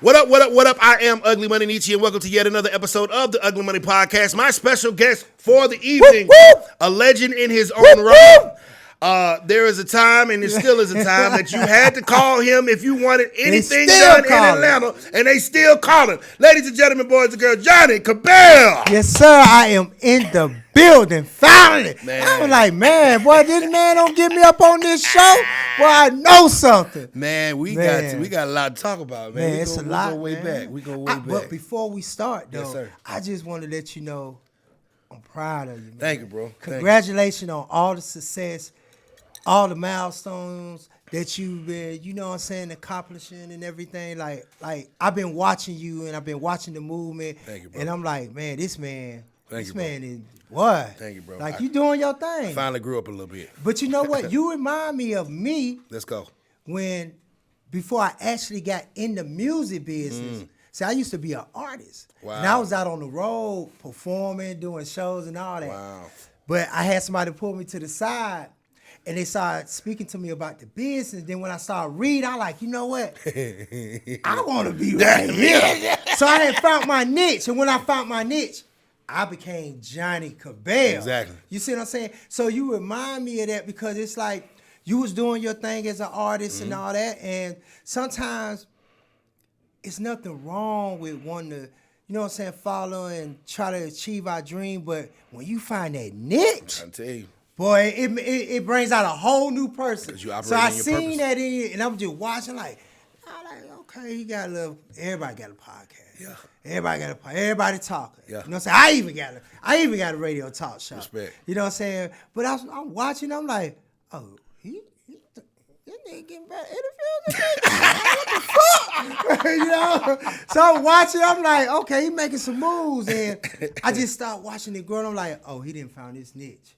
What up, what up, what up? I am Ugly Money Nietzsche, and welcome to yet another episode of the Ugly Money Podcast. My special guest for the evening, a legend in his own right. There is a time, and there still is a time, that you had to call him if you wanted anything done in Atlanta, and they still calling. Ladies and gentlemen, boys and girls, Johnnie Cabell. Yes, sir. I am in the building. Finally. Man. I was like, man, boy, this man don't get me up on this show. Boy, I know something. Man, we got a lot to talk about, man. It's a lot. We go way back. We go way back. But before we start, though, yes, sir. I just want to let you know I'm proud of you, man. Thank you, bro. Congratulations on all the success, all the milestones that you've been, you know what I'm saying, accomplishing and everything. Like I've been watching you and I've been watching the movement. Thank you, bro. And I'm like, man, this man is what? Thank you, bro. Like you doing your thing. I finally grew up a little bit. But you know what? You remind me of me. Let's go. Before I actually got in the music business. See, I used to be an artist. Wow. And I was out on the road performing, doing shows and all that. Wow. But I had somebody pull me to the side and they started speaking to me about the business. Then when I started reading, I like, you know what? I want to be right here. So I had found my niche. And when I found my niche, I became Johnnie Cabell. Exactly. You see what I'm saying? So you remind me of that because it's like you was doing your thing as an artist and all that. And sometimes it's nothing wrong with wanting to, you know what I'm saying, follow and try to achieve our dream. But when you find that niche, I tell you, boy, it brings out a whole new person. You operate so I in your seen purpose. That in it, and I'm just watching okay, he got a little. Everybody got a podcast. Yeah. Everybody got a podcast. Everybody talking. Yeah. You know what I'm saying? I even got a radio talk show. Respect. You know what I'm saying? But I'm watching. I'm like, oh, this nigga getting better interviews. What the fuck? You know? So I'm watching. I'm like, okay, he making some moves, and I just start watching it grow. And I'm like, oh, he didn't find his niche.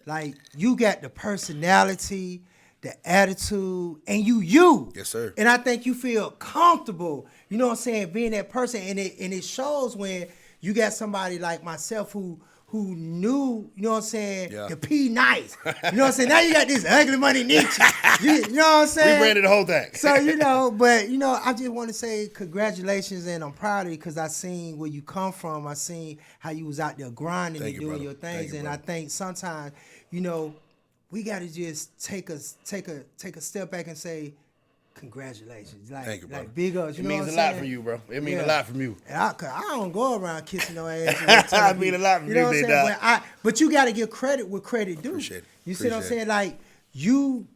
Like, you got the personality, the attitude, and you. Yes, sir. And I think you feel comfortable, you know what I'm saying, being that person. And it shows when you got somebody like myself who knew, you know what I'm saying, the P nice. You know what I'm saying? Now you got this Ugly Money Nietzsche. You know what I'm saying? We branded the whole thing. So, I just want to say congratulations, and I'm proud of you because I seen where you come from. I seen how you was out there grinding and doing your things. And I think sometimes, we got to just take a step back and say, congratulations. Thank you, bro. Like big ups. It means a lot from you, bro. It means a lot from you. And I don't go around kissing no ass. I mean a lot from you, big dog. But you got to give credit where credit due. Appreciate it. You see what I'm saying? Like, you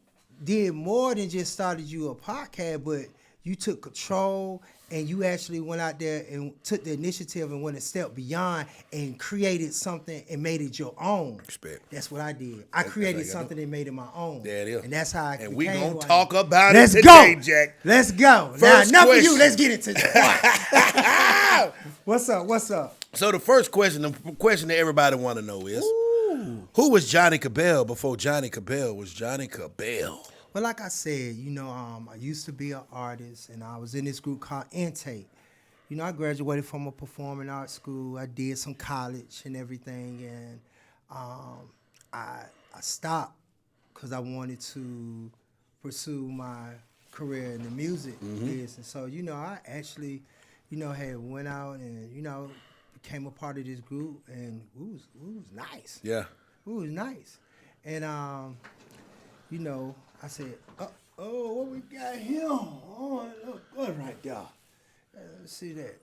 did more than just started you a podcast, but you took control and you actually went out there and took the initiative and went a step beyond and created something and made it your own. Respect. That's what I did. I created something and made it my own. There it is. And that's how I And we going to talk about it today, Jack. Let's go. First now, enough question. of you. Let's get into it. What's up? So the first question, the question that everybody want to know is, who was Johnnie Cabell before Johnnie Cabell was Johnnie Cabell? Well, like I said, I used to be an artist, and I was in this group called Intake. I graduated from a performing arts school. I did some college and everything, and I stopped because I wanted to pursue my career in the music business. So, I actually, had went out and, became a part of this group, and it was nice. Yeah. It was nice. And, I said, what we got here? Oh, look good right there. Let's see that.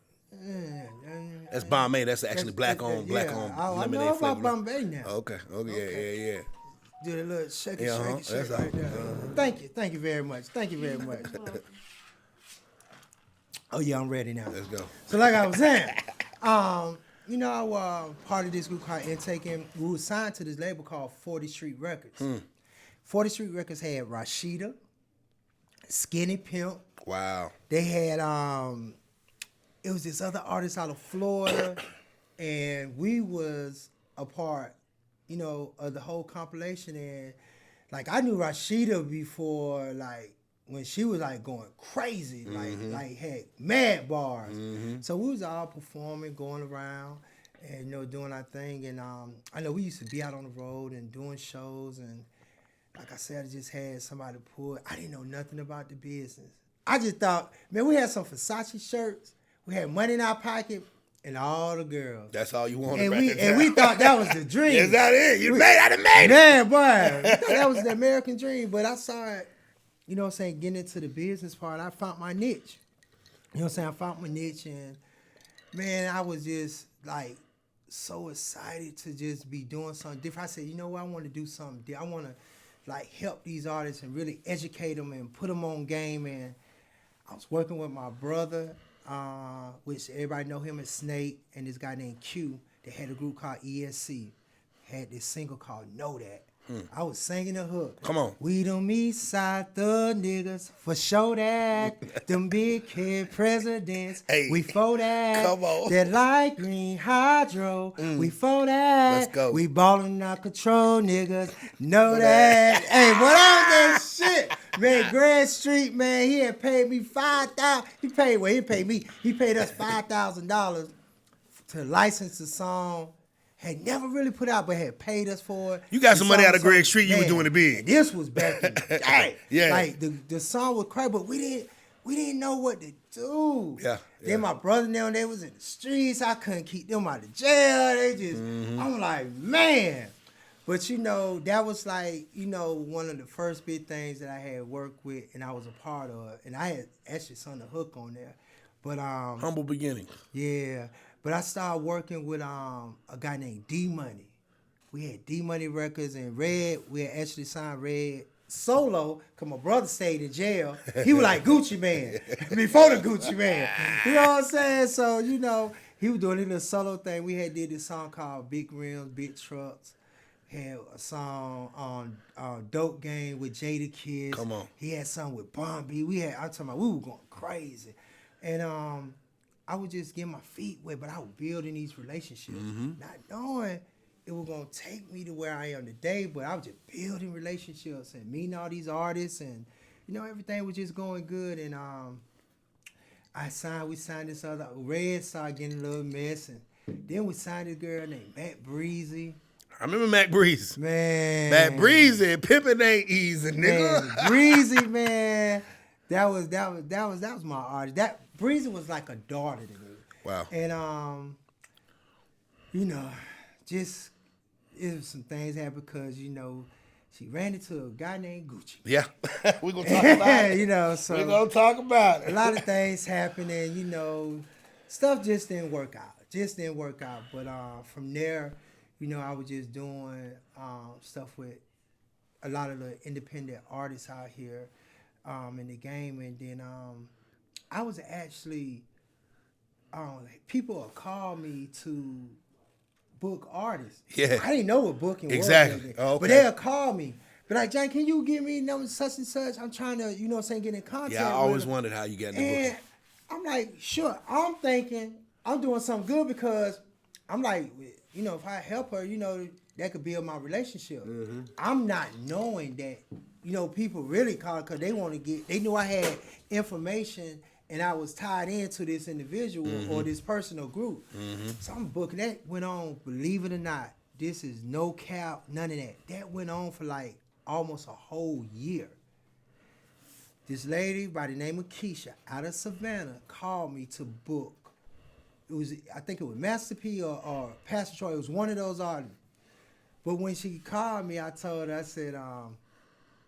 That's Bombay. That's actually black on lemonade I know flavor. about Bombay now. Okay. Yeah. Do a little shake That's right there. Thank you very much. Oh yeah, I'm ready now. Let's go. So like I was saying, I was part of this group called Intake, and we were signed to this label called 40 Street Records. 40 Street Records had Rashida, Skinny Pimp. Wow. They had it was this other artist out of Florida, and we was a part, of the whole compilation. And like I knew Rashida before, like when she was like going crazy, like had mad bars. So we was all performing, going around, and doing our thing. And I know we used to be out on the road and doing shows, and like I said, I just had somebody pull. I didn't know nothing about the business. I just thought, man, we had some Versace shirts. We had money in our pocket. And all the girls. That's all you wanted. And we thought that was the dream. Is that it? I done made it. Man, boy. We thought that was the American dream. But I saw it, you know what I'm saying, getting into the business part. I found my niche. You know what I'm saying? I found my niche. And, man, I was just, like, so excited to just be doing something different. I said, you know what? I want to do something different. I want to, like, help these artists and really educate them and put them on game. And I was working with my brother, which everybody know him as Snake, and this guy named Q. They had a group called ESC. Had this single called Know That. I was singing the hook. Come on. We them East Side thug niggas for sure that. Them big head presidents. Hey. We for that. Come on. That light green hydro. We for that. Let's go. We ballin' out control, niggas. Know that. Hey, what else that shit? Man, Grand Street, man, he had paid me $5,000. He paid us $5,000 to license the song. Had never really put out, but had paid us for it. You got some money out of Greg Street. You was doing it big. This was back in the day. Yeah. Like the song was crazy, but we didn't know what to do. Yeah. Then my brother and them, they was in the streets. I couldn't keep them out of jail. They just, I'm like, man. But you know, that was like, you know, one of the first big things that I had worked with and I was a part of. And I had actually sung the hook on there. But humble beginning. Yeah. But I started working with a guy named D Money. We had D Money Records and Red. We had actually signed Red solo because my brother stayed in jail. He was like Gucci Man before the Gucci Man. You know what I'm saying? So, you know, he was doing his little solo thing. We had did this song called Big Rims, Big Trucks. Had a song on Dope Game with Jada Kids. Come on. He had something with Bombi. I'm talking about, we were going crazy. And I was just getting my feet wet, but I was building these relationships, not knowing it was going to take me to where I am today, but I was just building relationships and meeting all these artists, and, you know, everything was just going good. And we signed this other, Red started getting a little mess, and then we signed this girl named Matt Breezy. I remember Mac Breeze. Man. Mac Breezy, pimpin' ain't easy, nigga. Man, Breezy, man. That was my artist. That Breezy was like a daughter to me. Wow. And you know, just it was some things happened because, you know, she ran into a guy named Gucci. Yeah. We're gonna talk about it. You know, so we're gonna talk about it. A lot of things happened, and, you know, stuff just didn't work out. But from there, you know, I was just doing stuff with a lot of the independent artists out here in the game. And then I was actually, people would call me to book artists. Yeah. I didn't know what booking was. Exactly. Oh, okay. But they'll call me. But like, John, can you give me number such and such? I'm trying to, you know what I'm saying, get in contact Yeah, I always with wondered how you got in the and booking. I'm like, sure. I'm thinking I'm doing something good because I'm like, you know, if I help her, you know, that could build my relationship. I'm not knowing that, you know, people really call because they want to they knew I had information and I was tied into this individual or this personal group. So I'm booking. That went on, believe it or not, this is no cap, none of that. That went on for like almost a whole year. This lady by the name of Keisha out of Savannah called me to book. It was, I think it was Master P or Pastor Troy. It was one of those artists. But when she called me, I told her, I said,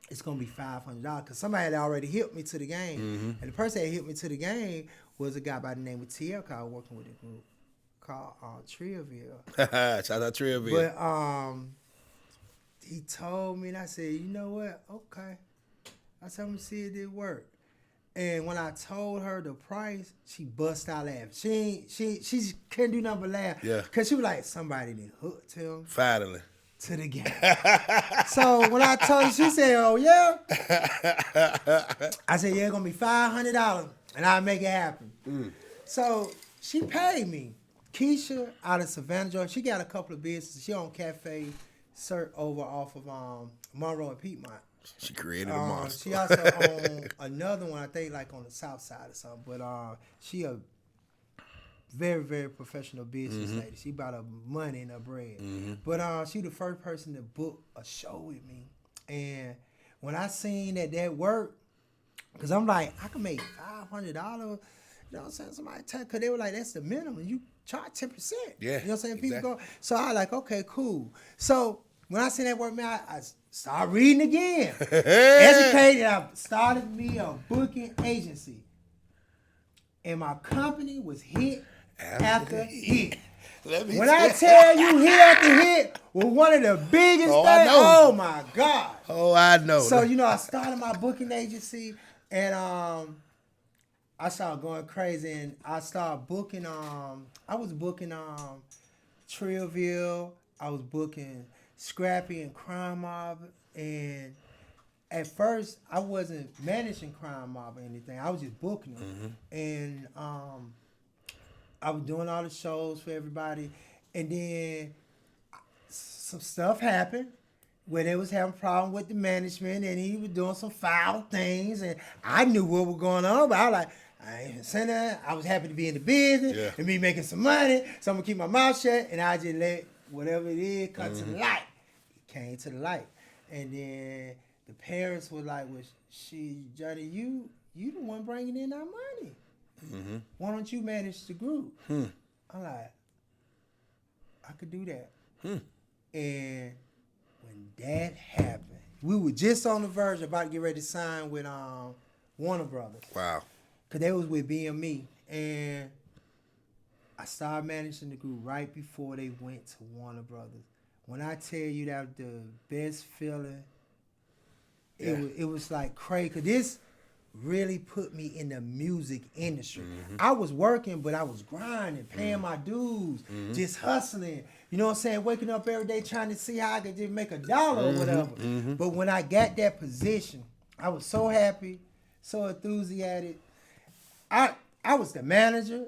it's going to be $500 because somebody had already hit me to the game. And the person that hit me to the game was a guy by the name of TL called working with a group called Trillville. Shout out Trillville. But he told me, and I said, you know what? Okay. I said, I'm going to see if it work. And when I told her the price, she bust out laughing. She couldn't do nothing but laugh. Yeah. Because she was like, somebody done hooked him Finally. to the game. So when I told her, she said, oh, yeah? I said, yeah, it's going to be $500, and I'll make it happen. So she paid me. Keisha out of Savannah, Georgia, she got a couple of businesses. She on Cafe Cert over off of Monroe and Piedmont. She created a monster. She also owned another one, I think, like on the south side or something. But she a very, very professional business lady. She about her money and her bread. But she the first person to book a show with me. And when I seen that worked, Because I'm like, I can make $500. You know what I'm saying? Somebody tell, because they were like, that's the minimum. You charge 10%. Yeah. You know what I'm saying? People Exactly. go. So I like, okay, cool. So when I seen that word, man, I started reading again. Educated. I started me a booking agency. And my company was hit after hit. When I tell you hit after hit was one of the biggest things, oh my God. Oh, I know. So, you know, I started my booking agency and I started going crazy and I started booking, I was booking Trillville, I was booking Scrappy and Crime Mob, and at first I wasn't managing Crime Mob or anything, I was just booking them. And I was doing all the shows for everybody, and then some stuff happened where they was having a problem with the management, and he was doing some foul things, and I knew what was going on, but I was like, I ain't even saying that. I was happy to be in the business and be making some money, so I'm gonna keep my mouth shut, and I just let whatever it is come to the light. It came to the light, and then the parents were like, "Well, Johnny, you the one bringing in our money. Why don't you manage the group?" I'm like, I could do that. And when that happened, we were just on the verge about to get ready to sign with Warner Brothers. Wow. Because they was with BME. And I started managing the group right before they went to Warner Brothers. When I tell you that was the best feeling, it was like crazy. Because this really put me in the music industry. I was working, but I was grinding, paying my dues, just hustling. You know what I'm saying? Waking up every day trying to see how I could just make $1 or whatever. But when I got that position, I was so happy, so enthusiastic. I was the manager,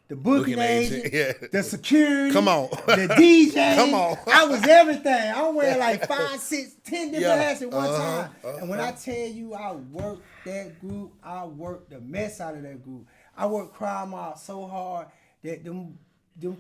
the booking agent, the security, the DJ. Come on. I was everything. I wear like 5, 6, 10 different hats at one time. And when I tell you I worked that group, I worked the mess out of that group. I worked Crime Mob so hard that them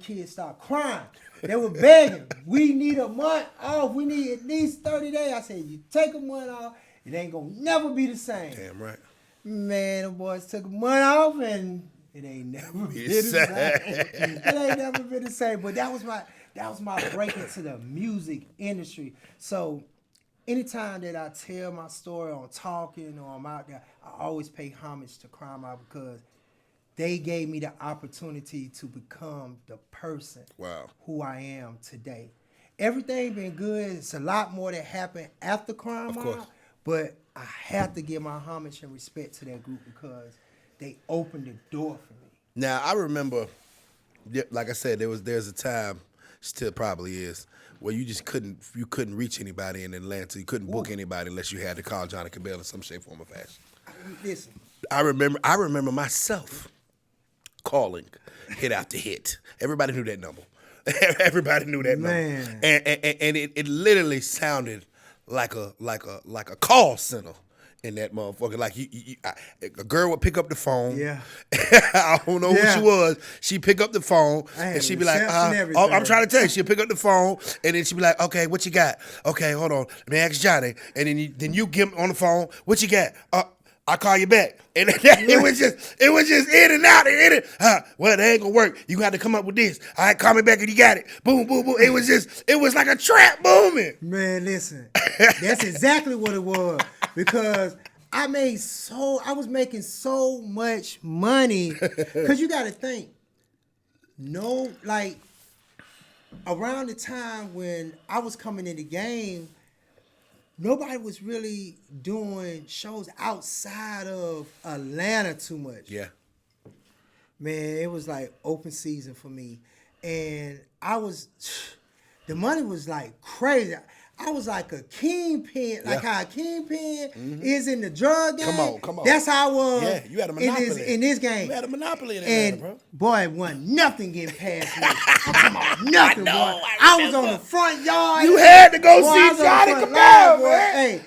kids started crying. They were begging. We need a month off. We need at least 30 days. I said, you take a month off, it ain't gonna never be the same. Damn right. Man, the boys took a month off and it ain't never been the same. It ain't never been the same. But that was my break into the music industry. So anytime that I tell my story on talking or I'm out there, I always pay homage to Crime Mob because they gave me the opportunity to become the person who I am today. Everything been good. It's a lot more that happened after Crime Mob, but I have to give my homage and respect to that group because they opened the door for me. Now I remember, like I said, there's a time, still probably is, where you just couldn't reach anybody in Atlanta. You couldn't book anybody unless you had to call Johnnie Cabell in some shape, form, or fashion. Listen, I remember myself calling hit after hit. Everybody knew that number. Everybody knew that number. And it literally sounded like a call center in that motherfucker. Like a girl would pick up the phone. Yeah. I don't know who she was. She'd pick up the phone and she'd be like, I'm trying to tell you. She'd pick up the phone and then she'd be like, okay, what you got? Okay, hold on. Let me ask Johnny. And then you get on the phone. What you got? I'll call you back. And it was just in and out and in it. Well, that ain't gonna work. You got to come up with this. All right, call me back and you got it. Boom, boom, boom. It was like a trap booming. Man, listen. That's exactly what it was. Because I was making so much money. Because you got to think, around the time when I was coming in the game, nobody was really doing shows outside of Atlanta too much. Yeah. Man, it was like open season for me. And the money was like crazy. I was like a kingpin, like how a kingpin is in the drug game. Come on. That's how I was. Yeah, you had a monopoly in this game. You had a monopoly in Atlanta, bro. Boy, wasn't nothing getting past me. I'm talking about nothing, boy. I was on the front yard. You had to go see Johnnie Cabell, man.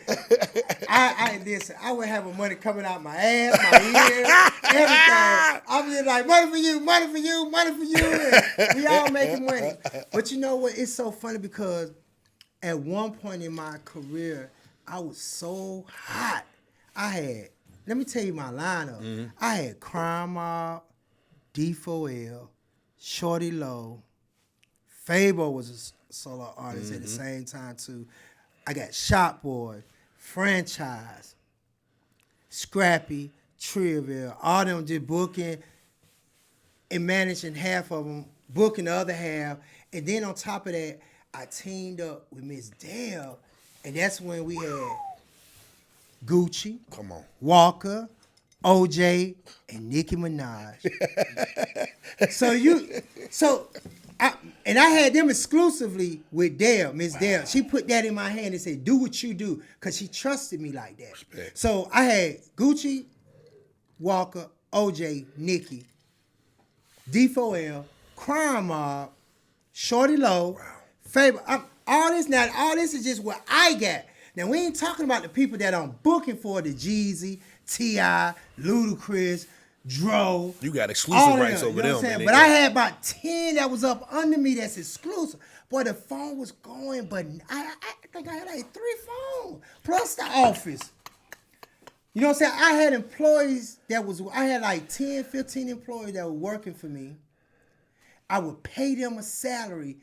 Hey, listen. I would have money coming out my ass, my ears, everything. I was just like, money for you, money for you, money for you. And we all making money. But you know what? It's so funny because at one point in my career, I was so hot. I had let me tell you my lineup. I had Crime Mob, D4L, Shawty Lo, Fabo was a solo artist at the same time too. I got Shop Boy, Franchise, Scrappy, Trivial, all them just booking and managing half of them, booking the other half. And then on top of that, I teamed up with Miss Dale, and that's when we had Gucci, Come on. Walker, OJ, and Nicki Minaj. I had them exclusively with Dale, Miss Dale. She put that in my hand and said, do what you do, because she trusted me like that. Respect. So I had Gucci, Walker, OJ, Nicki, D4L, Crime Mob, Shawty Lo, Fabo. All this is just what I got. Now, we ain't talking about the people that I'm booking for, the Jeezy, T.I., Ludacris, Dro. You got exclusive rights over them. Man. But I had about 10 that was up under me that's exclusive. Boy, the phone was going, but I think I had like 3 phones, plus the office. You know what I'm saying? I had employees I had like 10, 15 employees that were working for me. I would pay them a salary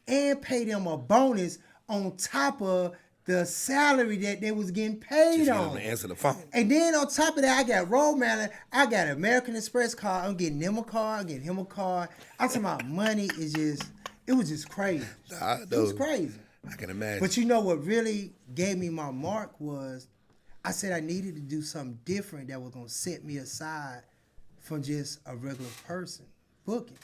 and pay them a bonus on top of the salary that they was getting paid on. To answer the phone. And then on top of that, I got road mailing. I got an American Express card. I'm getting them a card. I'm getting him a card. I'm talking about money is just, it was just crazy. It was crazy. I can imagine. But you know what really gave me my mark was, I said I needed to do something different that was going to set me aside from just a regular person booking.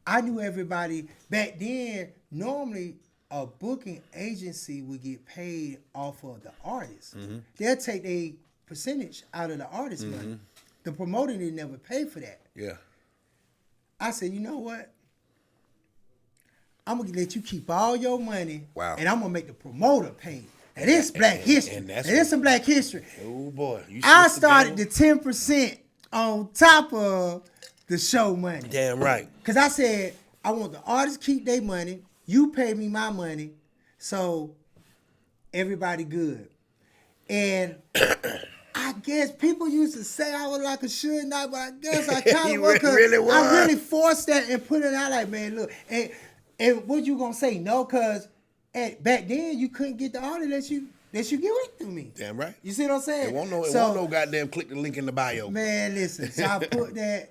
I knew everybody. Back then, normally a booking agency would get paid off of the artist. They'll take a percentage out of the artist money. The promoter didn't never pay for that. Yeah. I said, you know what? I'm going to let you keep all your money. Wow. And I'm going to make the promoter pay. And it's Black History. And it's some Black History. Oh, boy. I started the 10% on top of the show money. Damn right. Because I said, I want the artists keep their money. You pay me my money. So everybody good. And I guess people used to say I was like a should not, but I guess I kind of was. Really was. I really forced that and put it out like, man, look. And what you going to say? No, because back then you couldn't get the artist unless you get it through me. Damn right. You see what I'm saying? It won't no goddamn click the link in the bio. Man, listen. So I put that,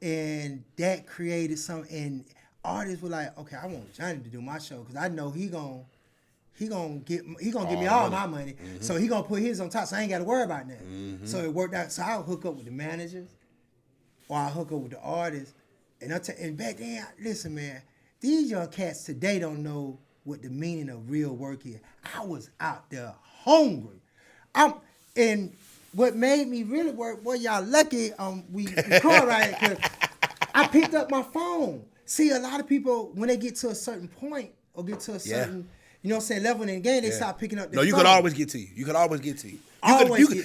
and that created something. And artists were like, okay, I want Johnny to do my show because I know he gonna give me all my money. So he gonna put his on top, so I ain't got to worry about nothing. So it worked out. So I'll hook up with the managers, or I'll hook up with the artists. And back then, listen, man, these young cats today don't know what the meaning of real work is. I was out there hungry. And what made me really work, boy, y'all lucky we record right because I picked up my phone. See, a lot of people, when they get to a certain point or get to a certain, you know what I'm saying, level in the game, they start picking up their phone. No, you could always get to you. You could always get to you.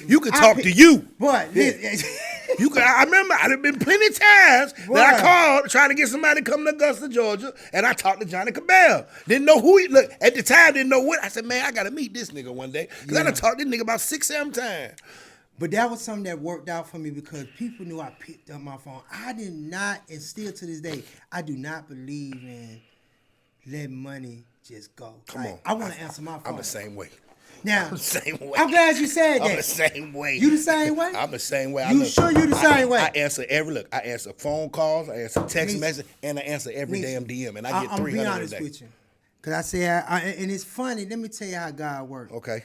You could talk to you. But you could. I remember I've been plenty times that I called trying to get somebody to come to Augusta, Georgia, and I talked to Johnnie Cabell. Didn't know who he looked at the time. Didn't know what. I said, man, I got to meet this nigga one day because I done talked to this nigga about 6-7 times. But that was something that worked out for me because people knew I picked up my phone. I did not, and still to this day, I do not believe in letting money just go. Come on. I want to answer my phone. I'm the same way. Now, I'm the same way. I'm glad you said that. I'm the same way. You the same way? I'm the same way. You sure you the same way? I answer I answer phone calls, I answer text messages, and I answer every damn DM, and I get 300 a day. I'm be honest with you. Because I say, and it's funny, let me tell you how God works. Okay.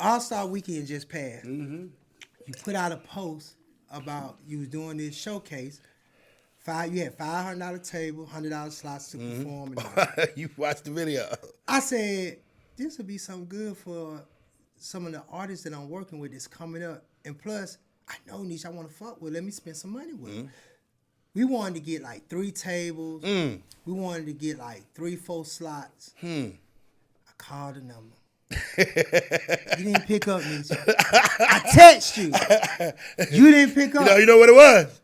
All-Star Weekend just passed. You put out a post about you was doing this showcase. You had $500 table, $100 slots to perform. And you watched the video. I said, this would be something good for some of the artists that I'm working with that's coming up. And plus, I know Niche I want to fuck with. Let me spend some money with. We wanted to get like 3 tables. We wanted to get like 3-4 slots. I called the number. You didn't pick up, Niche. I text you. You didn't pick up. You know what it was?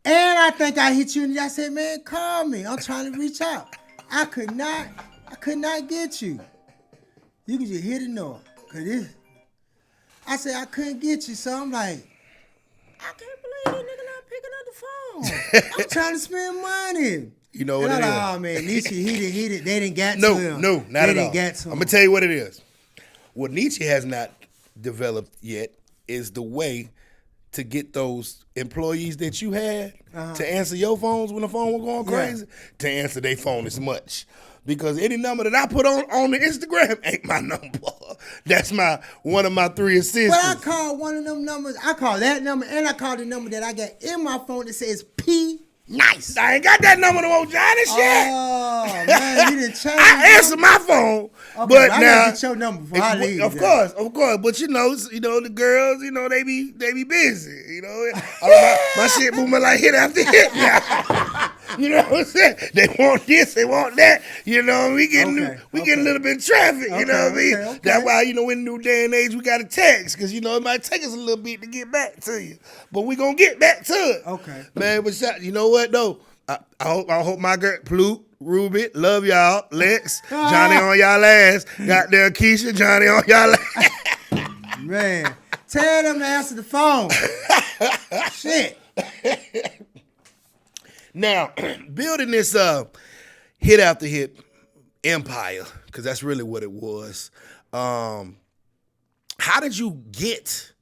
And I think I hit you and I said, man, call me. I'm trying to reach out. I could not get you. You could just hear the noise. I said, I couldn't get you. So I'm like, I can't believe that nigga not picking up the phone. I'm trying to spend money. You know what and it is. Oh, man, Nietzsche, they didn't get No, to him. no, not at all. They didn't get to him. I'm going to tell you what it is. What Nietzsche has not developed yet is the way to get those employees that you had to answer your phones when the phone was going crazy, to answer their phone as much. Because any number that I put on the Instagram ain't my number. That's one of my 3 assistants. But I called one of them numbers. I called that number, and I called the number that I got in my phone that says P. Nice. I ain't got that number no more, Johnny. Shit. Oh, man, you didn't change. I answer my phone, okay, but I now gotta get your number before I leave. Of course. But you know, the girls, they be busy. My shit moving like hit after hit now. You know what I'm saying? They want this, they want that. We getting a little bit of traffic. You know what I mean? Okay. That's why in the new day and age we got to text because it might take us a little bit to get back to you, but we gonna get back to it. Okay, man. But you know what though? I hope my girl Plute, Ruby, love y'all. Lex, Johnny on y'all ass. Goddamn Keisha, Johnny on y'all ass. Man, tell them to answer the phone. Shit. Now, building this hit after hit empire, because that's really what it was. How did you get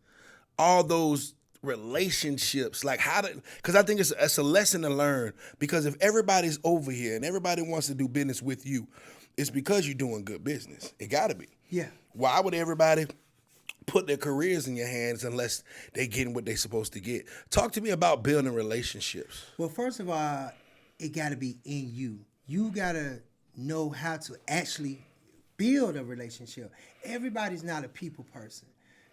all those relationships? Because I think it's a lesson to learn. Because if everybody's over here and everybody wants to do business with you, it's because you're doing good business. It got to be. Yeah. Why would everybody put their careers in your hands unless they getting what they're supposed to get? Talk to me about building relationships. Well, first of all, it got to be in you. You got to know how to actually build a relationship. Everybody's not a people person.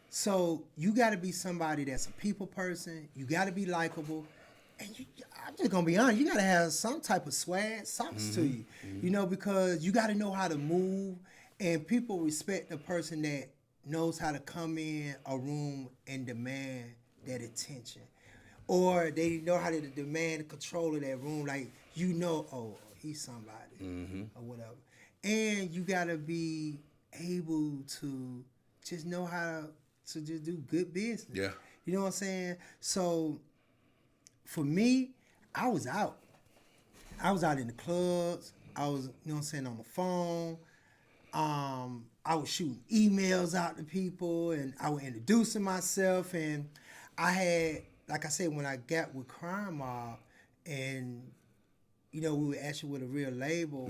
So you got to be somebody that's a people person. You got to be likable. And I'm just going to be honest, you got to have some type of swag, sauce to you. Because you got to know how to move. And people respect the person that knows how to come in a room and demand that attention. Or they know how to demand the control of that room. Like, oh, he's somebody or whatever. And you got to be able to just know how to just do good business. Yeah. You know what I'm saying? So, for me, I was out. I was out in the clubs. I was, on the phone. I was shooting emails out to people, and I was introducing myself. And I had, like I said, when I got with Crime Mob, and we were actually with a real label,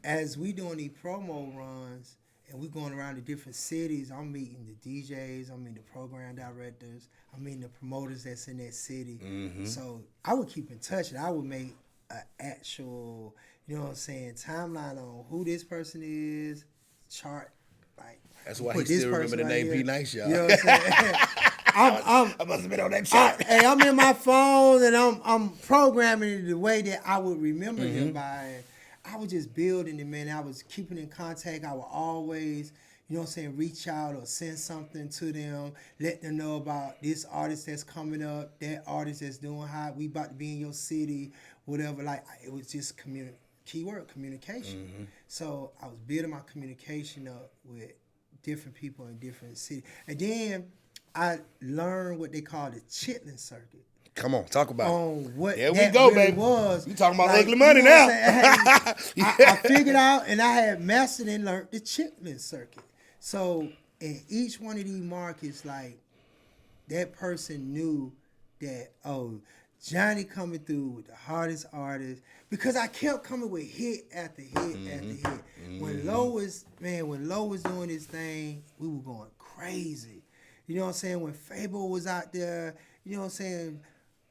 as we doing these promo runs, and we going around to different cities, I'm meeting the DJs, I'm meeting the program directors, I'm meeting the promoters that's in that city. So I would keep in touch, and I would make an actual, timeline on who this person is, chart. Like, that's why he still remember the name P. Nice, y'all. You know what I'm saying? I must have been on that chart. I'm in my phone, and I'm programming it the way that I would remember him by. I was just building it, man. I was keeping in contact. I would always, reach out or send something to them, let them know about this artist that's coming up, that artist that's doing hot, we about to be in your city, whatever. Like, it was just keyword communication. So I was building my communication up with different people in different cities. And then I learned what they call the chitlin circuit. Come on, talk about it. What there we go, really baby. Was. You talking about ugly money now. I figured out, and I had mastered and learned the chitlin circuit. So in each one of these markets, like, that person knew that, Johnny coming through with the hardest artist, because I kept coming with hit after hit after hit. When Lo was doing his thing, we were going crazy. You know what I'm saying? When Fabo was out there, you know what I'm saying,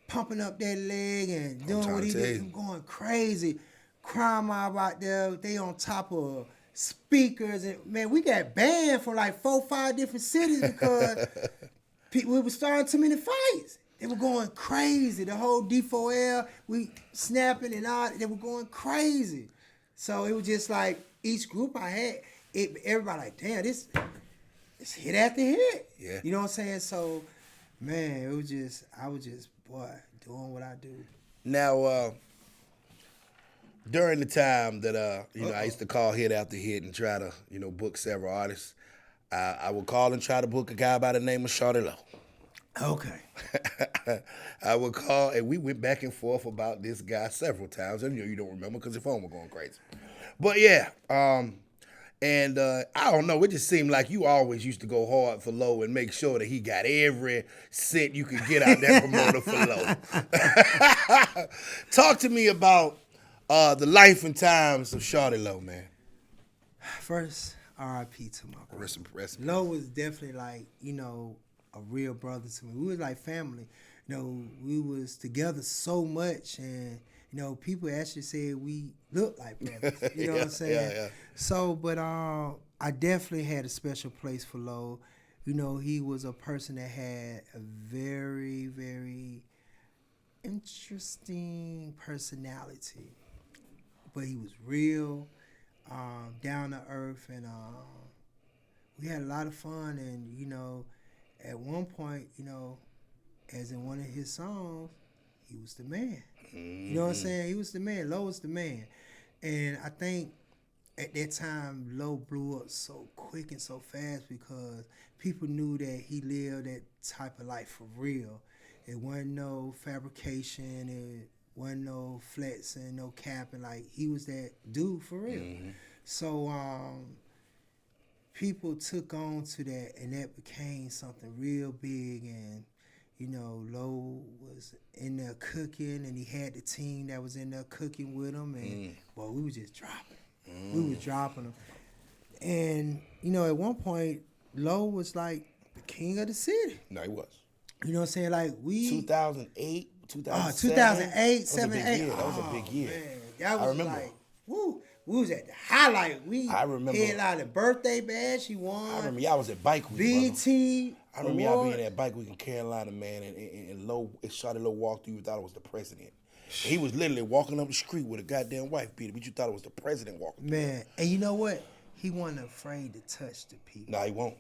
pumping up that leg and doing what he did, I'm going crazy. Crime Mob out there, they on top of speakers, and man, we got banned from like 4 or 5 different cities because we were starting too many fights. They were going crazy. The whole D4L, we snapping and all, they were going crazy. So it was just like each group I had, everybody like, damn, this hit after hit. Yeah. You know what I'm saying? So, man, I was just, boy, doing what I do. Now, during the time that I used to call hit after hit and try to book several artists, I would call and try to book a guy by the name of Shawty Lo. Okay. I would call, and we went back and forth about this guy several times. And you don't remember because your phone was going crazy. But yeah, and I don't know. It just seemed like you always used to go hard for Lo and make sure that he got every cent you could get out that promoter for Lo. Talk to me about the life and times of Shawty Lo, man. First, R.I.P. to my brother. Rest in Lo was definitely like, a real brother to me. We was like family. We was together so much, and people actually said we look like brothers. You know what I'm saying? Yeah. So, but I definitely had a special place for Lo. He was a person that had a very, very interesting personality, but he was real, down to earth, and we had a lot of fun. And at one point, as in one of his songs, he was the man. Mm-hmm. You know what I'm saying? He was the man. Lo was the man. And I think at that time, Lo blew up so quick and so fast because people knew that he lived that type of life for real. It wasn't no fabrication. It wasn't no flexing, no capping. Like, he was that dude for real. Mm-hmm. So, people took on to that, and that became something real big. And Lo was in there cooking, and he had the team that was in there cooking with him, and we was just dropping. We was dropping them, and at one point, Lo was like the king of the city. No, he was. You know what I'm saying? Like 2008, 2007. 2008, 7, 8. That was a big year. Man, that was I remember. like, woo. We was at the highlight. I remember. Headlining birthday bash. He won. I remember y'all was at Bike Week. BT. I remember y'all being at Bike Week in Carolina, man, and Shawty Lo walked through. You thought it was the president. And he was literally walking up the street with a goddamn wife beater, but you thought it was the president walking. Man, and you know what? He wasn't afraid to touch the people. No, he won't.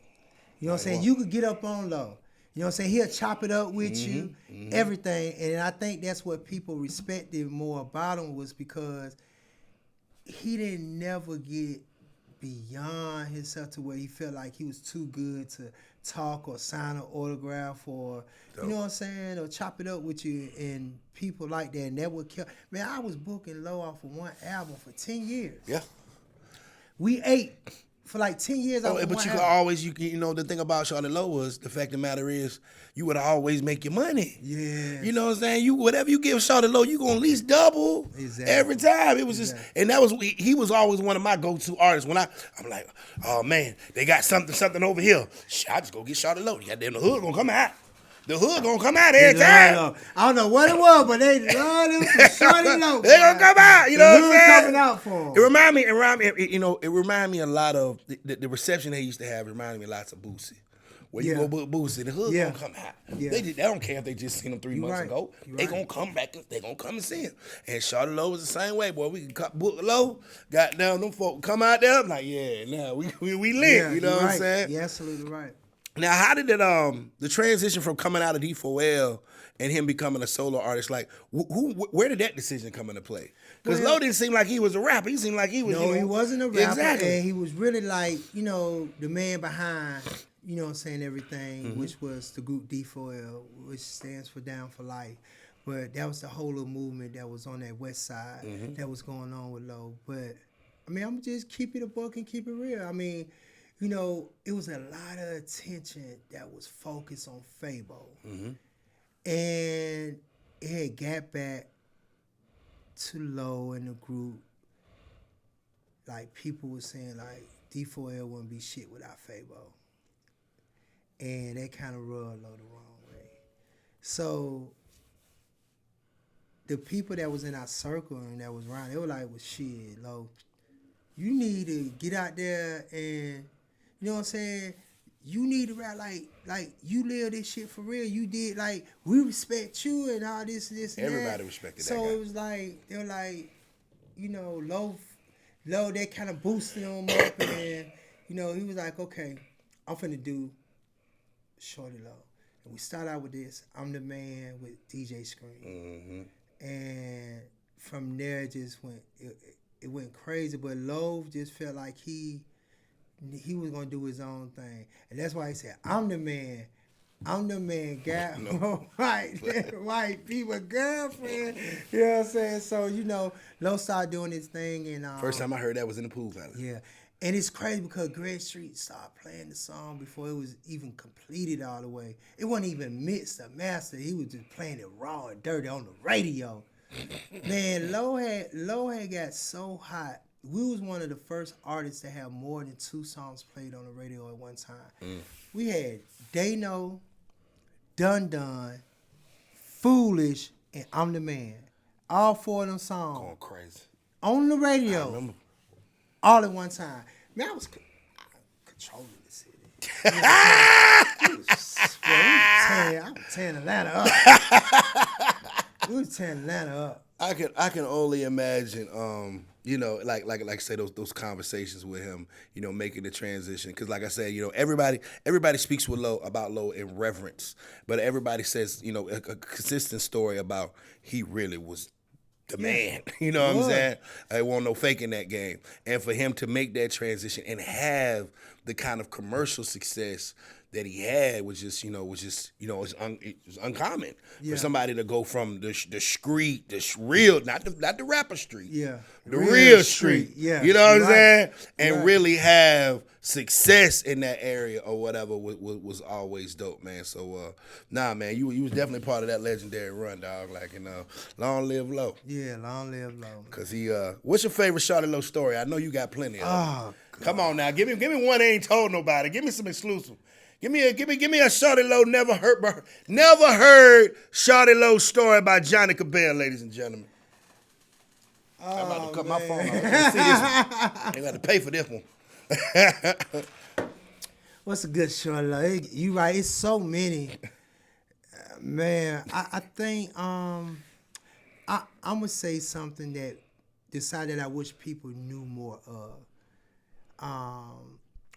You know what I'm saying? You could get up on Lo. You know what I'm saying? He'll chop it up with you, everything. And I think that's what people respected more about him, was because he didn't never get beyond himself to where he felt like he was too good to talk or sign an autograph or, you know what I'm saying, or chop it up with you, and people like that. And that would kill. Man, I was booking Lo off of one album for 10 years. Yeah. We ate for like 10 years. But you could always, the thing about Shawty Lo was, the fact of the matter is, you would always make your money. Yeah. You know what I'm saying? Whatever you give Shawty Lo, you gonna at least double every time. It was just, and that was, he was always one of my go-to artists. When I'm like, oh man, they got something over here. I just go get Shawty Lo. Goddamn, the hood gonna come out. The hood gonna come out every time. I don't know what it was, but they love them for Shawty Lo. They gonna come out. You know what I'm saying? Coming out for them. It remind me a lot of the reception they used to have. It reminded me lots of Boosie. Where you go book Boosie, the hood gonna come out. Yeah. They don't care if they just seen him 3 months ago. They gonna come back. They gonna come and see him. And Shawty Lo was the same way, boy. We can book Lo. Got down them folk come out there. I'm like, yeah, now we lit. Yeah, you know what I'm saying? You're absolutely right. Now, how did it the transition from coming out of D4L and him becoming a solo artist, like where did that decision come into play? Because Lo didn't seem like he was a rapper. He seemed like he was. No, he wasn't a rapper. Exactly. And he was really like, the man behind, everything, which was the group D4L, which stands for Down for Life. But that was the whole little movement that was on that west side that was going on with Lo. But, I'm just keep it a buck and keep it real. It was a lot of attention that was focused on Fabo. And it had got back to Lo and the group. Like, people were saying, like, D4L wouldn't be shit without Fabo. And that kind of rubbed Lo the wrong way. So, the people that was in our circle and that was around, they were like, well, shit, Lo, you need to get out there and, you know what I'm saying? You need to rap like you live this shit for real. You did, like, we respect you and all this and Everybody that. respected so that guy. So it was like, they were like, Lo, that kind of boosted him up. And, he was like, okay, I'm finna do Shawty Lo. And we start out with this, I'm the Man with DJ Scream. And from there, it just went, it went crazy. But Lo just felt like he he was gonna do his own thing, and that's why he said, "I'm the man." I'm the man, got white people girlfriend. You know what I'm saying? So, Lo started doing his thing. And First time I heard that was in the pool palace. Yeah. And it's crazy because Greg Street started playing the song before it was even completed all the way. It wasn't even mixed or mastered. He was just playing it raw and dirty on the radio. Man, Lo had got so hot. We was one of the first artists to have more than 2 songs played on the radio at one time. We had They Know, Dun Dun, Foolish, and I'm the Man. All 4 of them songs. Going crazy. On the radio. I remember. All at one time. Man, I was controlling the city. I was tearing Atlanta up. We was tearing Atlanta up. I can only imagine, like say those conversations with him, making the transition. Because like I said, everybody speaks about Lo in reverence, but everybody says, a consistent story about he really was the man. You know what I'm saying? I wasn't no faking that game. And for him to make that transition and have the kind of commercial success that he had was just uncommon for somebody to go from the street, the real, not the rapper street, the real street, you know what I'm saying, and really have success in that area or whatever was always dope, man. So man, you was definitely part of that legendary run, dog. Long live Lo. Yeah, long live Lo. Cause what's your favorite Shawty Lo story? I know you got plenty of them. Come on now, give me one that ain't told nobody. Give me some exclusive. Give me a Shawty Lo never heard Shawty Lo's story by Johnnie Cabell, ladies and gentlemen. I'm about to cut my phone off. I see this one. They got to pay for this one. What's a good Shawty Lo? You right, it's so many. Man, I think I'm gonna say something that decided I wish people knew more of.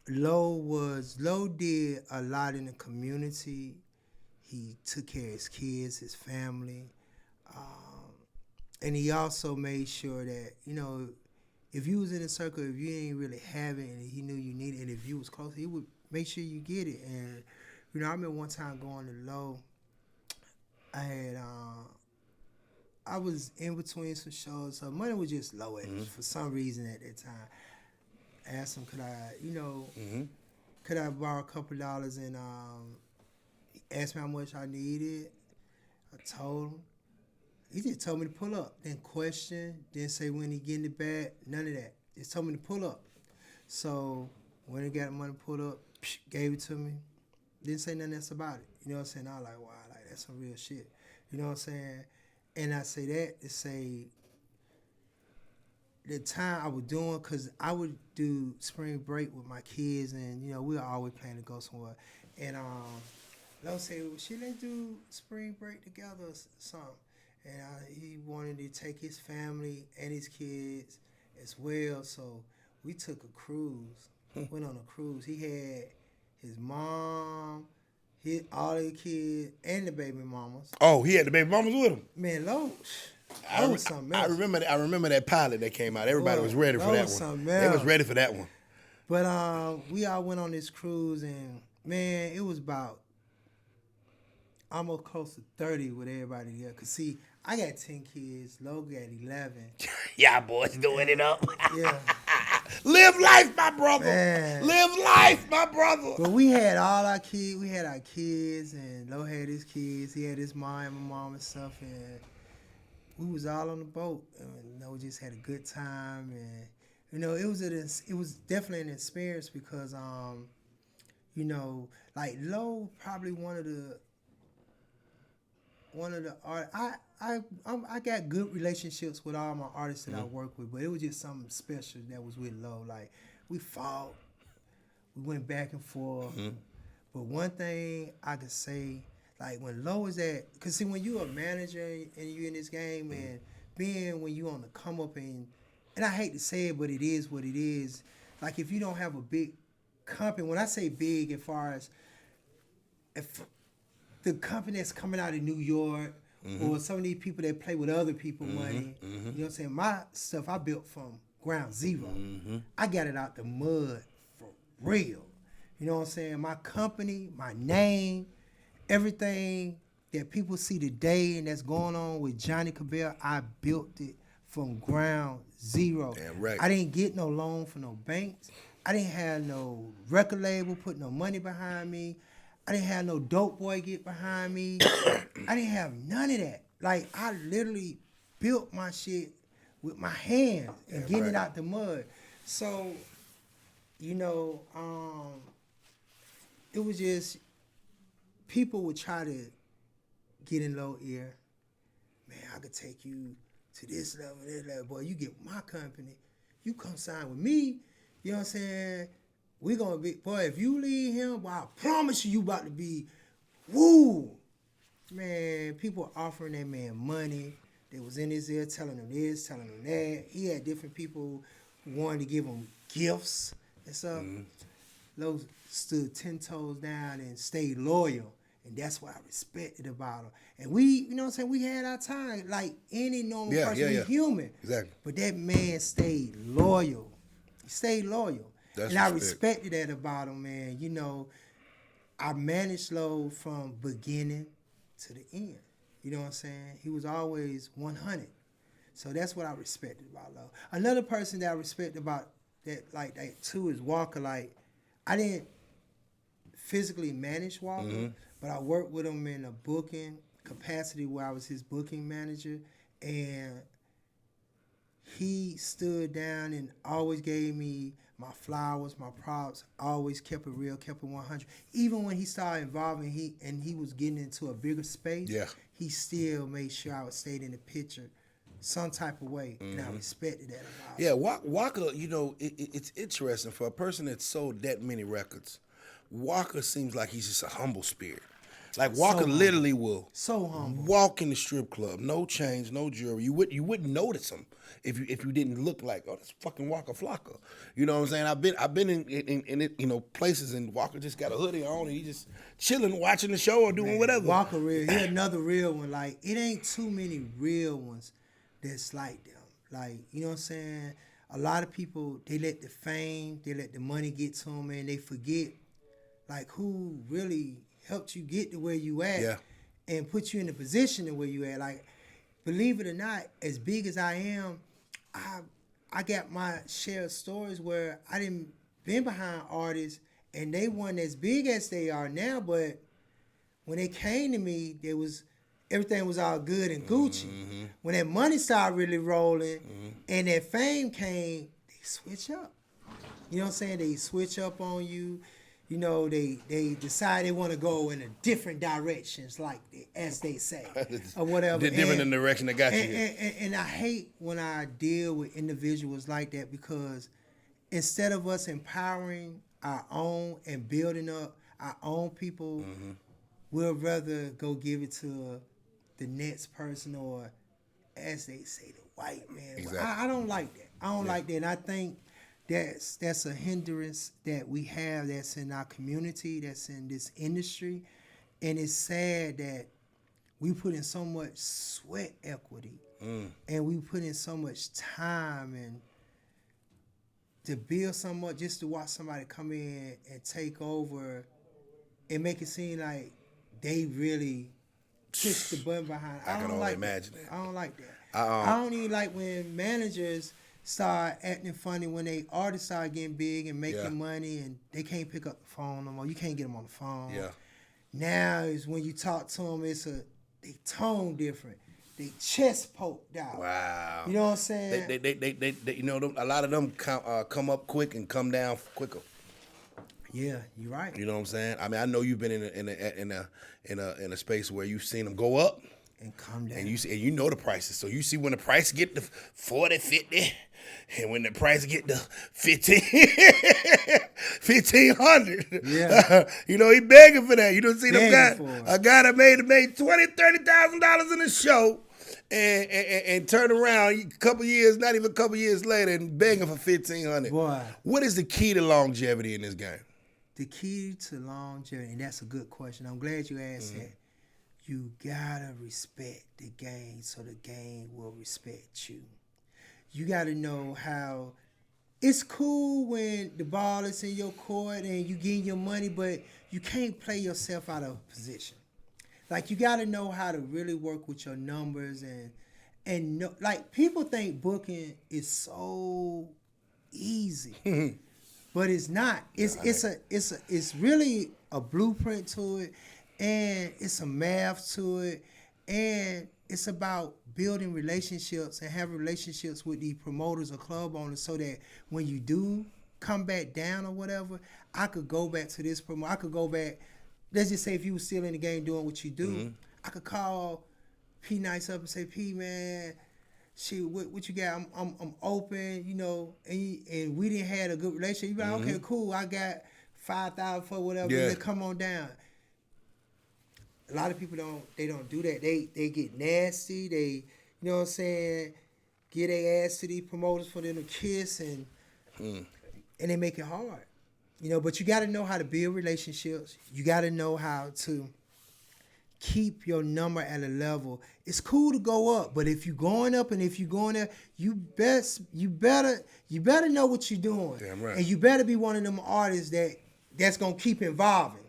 Lo did a lot in the community. He took care of his kids, his family, and he also made sure that, if you was in a circle, if you ain't really have it, and he knew you needed it, and if you was close, he would make sure you get it. And I remember one time going to Lo, I was in between some shows, so money was just low for some reason at that time. Asked him, could I borrow a couple dollars, and he asked me how much I needed. I told him. He just told me to pull up. Didn't question, didn't say when he getting it back, none of that. Just told me to pull up. So when he got the money pulled up, gave it to me. Didn't say nothing else about it. You know what I'm saying? I was like, wow, that's some real shit. You know what I'm saying? And I say that to say, the time I was doing, because I would do spring break with my kids, and we were always planning to go somewhere. And Lo said, well, should they do spring break together or something? And he wanted to take his family and his kids as well. So we took a cruise. Went on a cruise. He had his mom, all the kids, and the baby mamas. Oh, he had the baby mamas with him. Man, Lo. I remember that pilot that came out. Everybody was ready for that one. They was ready for that one. But we all went on this cruise, and man, it was about almost close to 30 with everybody there. Cause see, I got 10 kids. Lo got 11. Y'all boys doing it up. Yeah. Live life, my brother. Man. Live life, my brother. But we had all our kids. We had our kids, and Lo had his kids. He had his mom and my mom and stuff, and we was all on the boat, and we just had a good time, and it was definitely an experience because Lo probably one of the art. I got good relationships with all my artists that I work with, but it was just something special that was with Lo. Like, we fought, we went back and forth, but one thing I could say, like, when Lo was at, because see, when you a manager and you in this game, and when you on the come up, and I hate to say it, but it is what it is. Like, if you don't have a big company, when I say big, as far as if the company that's coming out of New York, or some of these people that play with other people's money, you know what I'm saying? My stuff I built from ground zero. I got it out the mud from real. You know what I'm saying? My company, my name, everything that people see today and that's going on with Johnnie Cabell, I built it from ground zero. Damn right. I didn't get no loan from no banks. I didn't have no record label put no money behind me. I didn't have no dope boy get behind me. I didn't have none of that. Like, I literally built my shit with my hands and getting it out the mud. So, you know, it was just, people would try to get in low ear. Man, I could take you to this level, that level. Boy, you get my company, you come sign with me, you know what I'm saying? We gonna be, boy, if you leave him, boy, I promise you about to be, woo. Man, people offering that man money. They was in his ear telling him this, telling him that. He had different people who wanted to give him gifts and stuff. Lowe stood 10 toes down and stayed loyal. And that's what I respected about him. And we, you know what I'm saying, we had our time. Like any normal person, we human. Exactly. But that man stayed loyal. He stayed loyal. That's and I respect. respected that about him, man. You know, I managed Lowe from beginning to the end. You know what I'm saying? He was always 100. So that's what I respected about Lowe. Another person that I respect about that, like that too, is Walker. Like, I didn't physically manage Walker, but I worked with him in a booking capacity where I was his booking manager, and he stood down and always gave me my flowers, my props, always kept it real, kept it 100. Even when he started involving, he was getting into a bigger space, he still made sure I stayed in the picture some type of way, and I respected that about him. Yeah, Walker, you know, it's interesting. For a person that sold that many records, Walker seems like he's just a humble spirit. Like, Walker literally will walk in the strip club, no chains, no jewelry. You wouldn't notice him if you didn't look like, oh, that's fucking Waka Flocka. You know what I'm saying? I've been in it, you know, places, and Walker just got a hoodie on and he just chilling, watching the show or doing whatever. Walker real. He another real one. Like, it ain't too many real ones that's like them. Like, you know what I'm saying? A lot of people, they let the fame, they let the money get to them, and they forget, like, who really helped you get to where you at and put you in the position to where you at. Like, believe it or not, as big as I am, I got my share of stories where I didn't been behind artists and they weren't as big as they are now, but when they came to me, everything was all good and Gucci. When that money started really rolling and that fame came, they switch up. You know what I'm saying? They switch up on you. You know, they decide they want to go in a different directions, like as they say, or whatever. They're different in the direction they got you. And I hate when I deal with individuals like that, because instead of us empowering our own and building up our own people, we'll rather go give it to the next person, or as they say, the white man. Exactly. I don't like that. I don't like that. And I think that's a hindrance that we have, that's in our community, that's in this industry. And it's sad that we put in so much sweat equity and we put in so much time and to build so much just to watch somebody come in and take over and make it seem like they really push the button behind. I can only imagine that. I don't like that. I don't even like when managers start acting funny when they artists start getting big and making money and they can't pick up the phone no more. You can't get them on the phone. Yeah. Now is when you talk to them, they tone different. They chest poked out. Wow. You know what I'm saying? They you know, a lot of them come up quick and come down quicker. Yeah, you're right. You know what I'm saying? I mean, I know you've been in a space where you've seen them go up and come down, and you know the prices. So you see when the price get to 40, 50, and when the price get to 1500, you know he begging for that. You don't see them guy, a guy that made $20,000-$30,000 in a show, and turn around a couple years, not even a couple years later, and begging for 1500. Boy, what is the key to longevity in this game? The key to longevity, and that's a good question. I'm glad you asked that. You gotta respect the game so the game will respect you. You gotta know how it's cool when the ball is in your court and you getting your money, but you can't play yourself out of position. Like, you got to know how to really work with your numbers and know, like, people think booking is so easy, but it's not. It's really a blueprint to it, and it's a math to it, and it's about building relationships and having relationships with the promoters or club owners so that when you do come back down or whatever, I could go back to this promoter. I could go back. Let's just say if you were still in the game doing what you do, I could call P Nice up and say, P, man, shit, what you got? I'm open, you know, and we didn't have a good relationship. You be like, okay, cool, I got 5,000 for whatever. Yeah. Come on down. A lot of people don't do that. They get nasty. They, you know what I'm saying, get their ass to these promoters for them to kiss and they make it hard. You know, but you got to know how to build relationships. You got to know how to keep your number at a level. It's cool to go up, but if you're going up and if you're going there, you better know what you're doing. Damn right. And you better be one of them artists that's gonna keep evolving.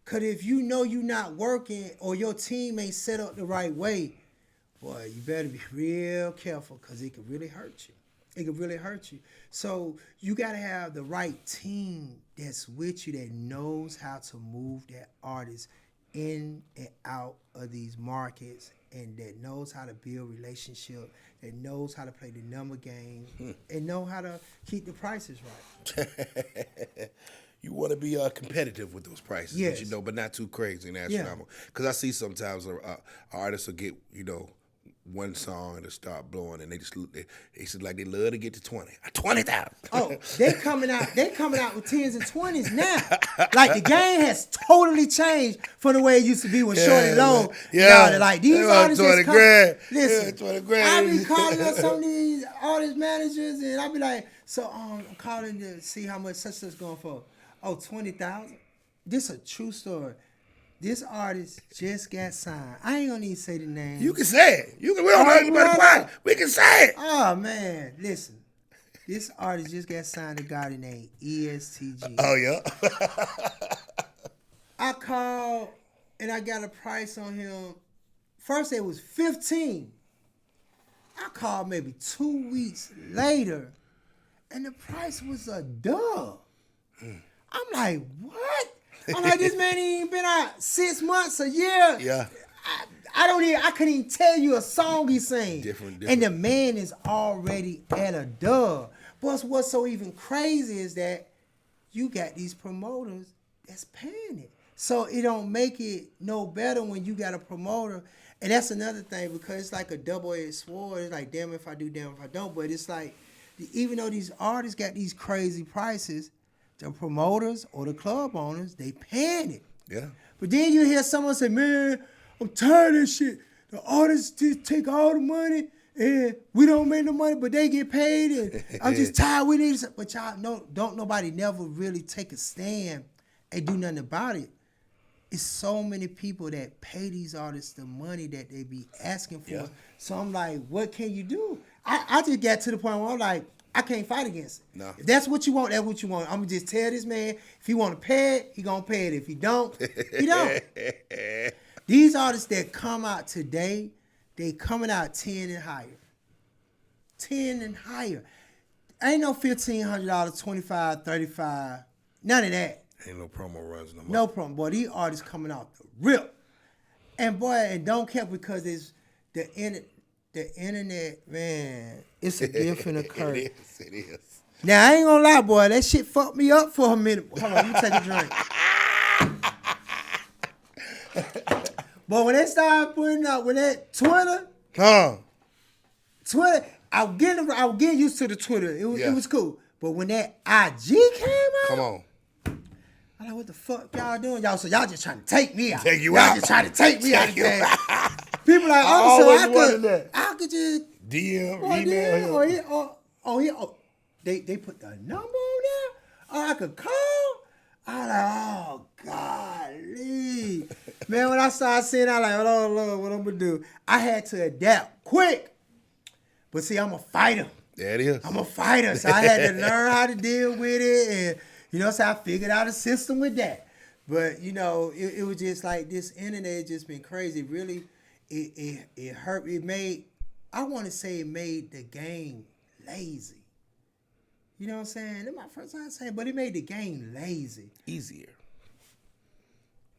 Cause if you know you're not working or your team ain't set up the right way, boy, you better be real careful because it could really hurt you. It could really hurt you. So you got to have the right team that's with you that knows how to move that artist in and out of these markets and that knows how to build relationship, that knows how to play the number game, and know how to keep the prices right. You want to be competitive with those prices, yes. You know, but not too crazy and astronomical. Because I see sometimes artists will get, you know, one song and to start blowing, and they said like they love to get to 20,000. Oh, they coming out with 10s and 20s now. Like the game has totally changed from the way it used to be when Shawty Lo. Yeah, they're like these artists 20 just grand. Listen, 20 grand. I be calling up some of these artist managers, and I be like, so I'm calling to see how much such stuff's going for. Oh, 20,000. This a true story. This artist just got signed. I ain't gonna even say the name. You can say it. We don't know anybody quiet. We can say it. Oh man, listen. This artist just got signed to Gotti named ESTG. Oh yeah. I called and I got a price on him. First it was 15. I called maybe 2 weeks later, and the price was a dub. I'm like, what? I'm like, this man ain't even been out 6 months, a year. Yeah. I couldn't even tell you a song he sang. Different. And the man is already at a dub. But what's so even crazy is that you got these promoters that's paying it. So it don't make it no better when you got a promoter. And that's another thing, because it's like a double-edged sword. It's like, damn if I do, damn if I don't. But it's like, even though these artists got these crazy prices, the promoters or the club owners, they paying it. Yeah. But then you hear someone say, man, I'm tired of this shit. The artists just take all the money and we don't make no money, but they get paid. And I'm just tired. We need. But y'all don't nobody never really take a stand and do nothing about it. It's so many people that pay these artists the money that they be asking for. Yeah. So I'm like, what can you do? I just got to the point where I'm like, I can't fight against it. No. If that's what you want, that's what you want. I'm going to just tell this man, if he want to pay it, he going to pay it. If he don't, he don't. These artists that come out today, they coming out 10 and higher. 10 and higher. Ain't no $1,500, $25, $35. None of that. Ain't no promo runs no more. No promo. Boy, these artists coming out the rip. And boy, and don't care because it's the internet, man, it's a different curve. It is. Now, I ain't gonna lie, boy, that shit fucked me up for a minute. Hold on, let me take a drink. But when they started putting out with that Twitter, I was getting used to the Twitter. It was cool. But when that IG came out, come on. I'm like, what the fuck y'all doing? Y'all just trying to take me out. Take you y'all out. Just trying to take me out of there. People like, so I could just DM, email him. They put the number on there. I could call. I'm like, oh, golly. Man, when I started seeing, I like, oh, Lord, what I'm going to do? I had to adapt quick. But see, I'm a fighter. There it is. I'm a fighter, so I had to learn how to deal with it, and so I figured out a system with that. But it was just like this internet has just been crazy. Really, it hurt. It made, I want to say, it made the game lazy. You know what I'm saying? That's my first time saying, but it made the game lazy. Easier.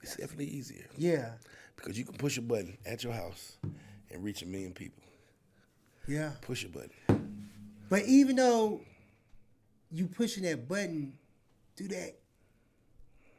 It's definitely easier. Yeah. Because you can push a button at your house and reach 1 million people. Yeah. Push a button. But even though you pushing that button, do that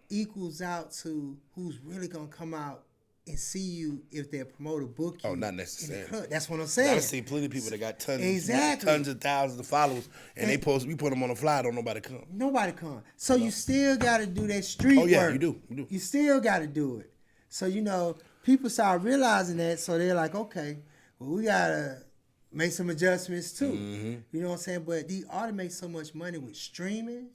equals out to who's really gonna come out and see you if their promoter book you. Oh, not necessarily. That's what I'm saying. I've seen plenty of people that got tons, exactly. tons of thousands of followers, and we put them on a flyer, don't nobody come. Nobody come. So you still got to do that street work. Oh yeah, you do. You still got to do it. So people start realizing that, so they're like, okay, well, we gotta make some adjustments too. Mm-hmm. You know what I'm saying? But these artists make so much money with streaming.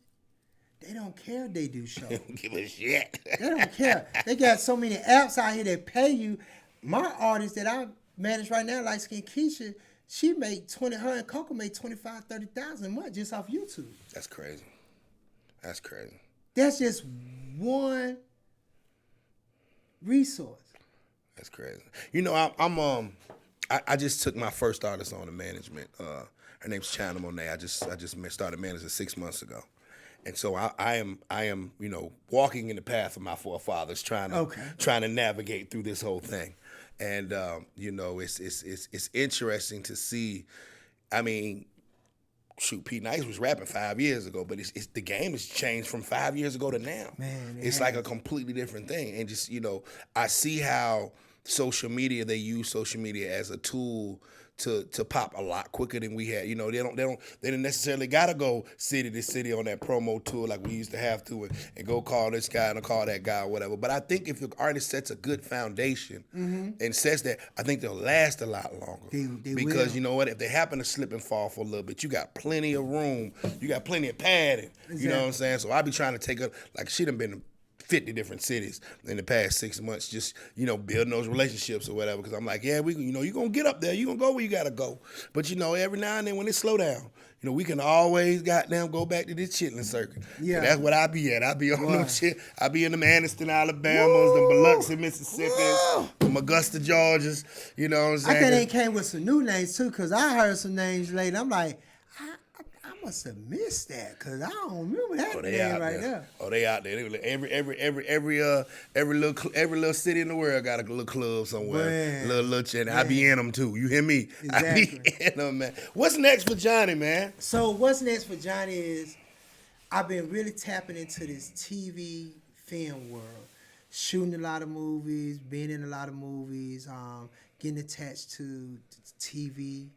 They don't care if they do shows. They don't give a shit. They don't care. They got so many apps out here that pay you. My artist that I manage right now, Light Skin Keisha, she made her and Coco made 25,000, 30,000 a month just off YouTube. That's crazy. That's crazy. That's just one resource. That's crazy. I just took my first artist on the management. Her name's China Monet. I just started managing 6 months ago. And so I am, walking in the path of my forefathers, trying to navigate through this whole thing, and it's interesting to see. I mean, shoot, P Nice was rapping 5 years ago, but it's the game has changed from 5 years ago to now. Man, it's like a completely different thing, and just I see how they use social media as a tool to pop a lot quicker than we had. They didn't necessarily gotta go city to city on that promo tour like we used to have to and go call this guy and call that guy or whatever. But I think if the artist sets a good foundation and says that, I think they'll last a lot longer. They because will. you know what? If they happen to slip and fall for a little bit, you got plenty of room. You got plenty of padding. Exactly. You know what I'm saying? So I be trying to take her, like she done been to 50 different cities in the past 6 months, just, building those relationships or whatever. Because I'm like, yeah, you're going to get up there. You're going to go where you got to go. But, every now and then when it slow down, we can always goddamn go back to this chitlin circuit. Yeah. So that's what I be at. I be on them shit. I be in them Anniston, Alabamas, them Biloxi, Mississippi, them Augusta, Georgias. You know what I'm saying? I think they came with some new names too, because I heard some names lately. I'm like, I must have missed that because I don't remember that name right there. Oh, they out there. Every little city in the world got a little club somewhere. Little chin. I be in them too. You hear me? Exactly. I be in them, man. What's next for Johnny, man? So what's next for Johnny is I've been really tapping into this TV film world, shooting a lot of movies, being in a lot of movies, getting attached to TV,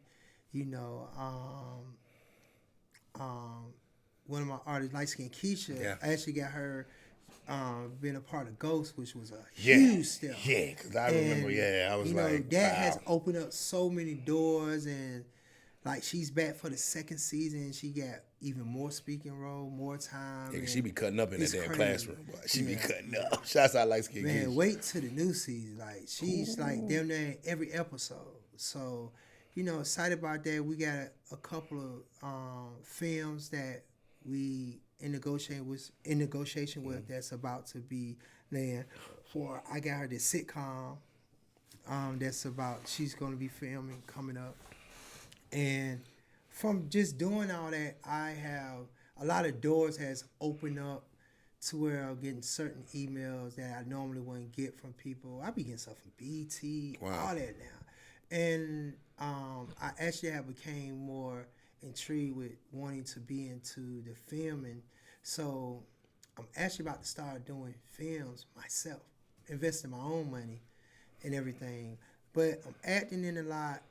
one of my artists, Light Skin Keisha, I actually got her being a part of Ghost, which was a huge step. Yeah, because I remember, I was like, that wow. has opened up so many doors, and like she's back for the second season. She got even more speaking role, more time. Yeah, she be cutting up in that damn classroom, boy. She be cutting up. Shouts out Light Skin Keisha. Man, wait till the new season. Like she's like damn near every episode. So, excited about that. We got a couple of films that we in negotiation with that's about to be land for. I got her this sitcom that's about, she's going to be filming coming up. And from just doing all that, I have a lot of doors has opened up to where I'm getting certain emails that I normally wouldn't get from people. I be getting stuff from BT, all that now. And I actually have became more intrigued with wanting to be into the filming. So I'm actually about to start doing films myself, investing my own money and everything. But I'm acting in a lot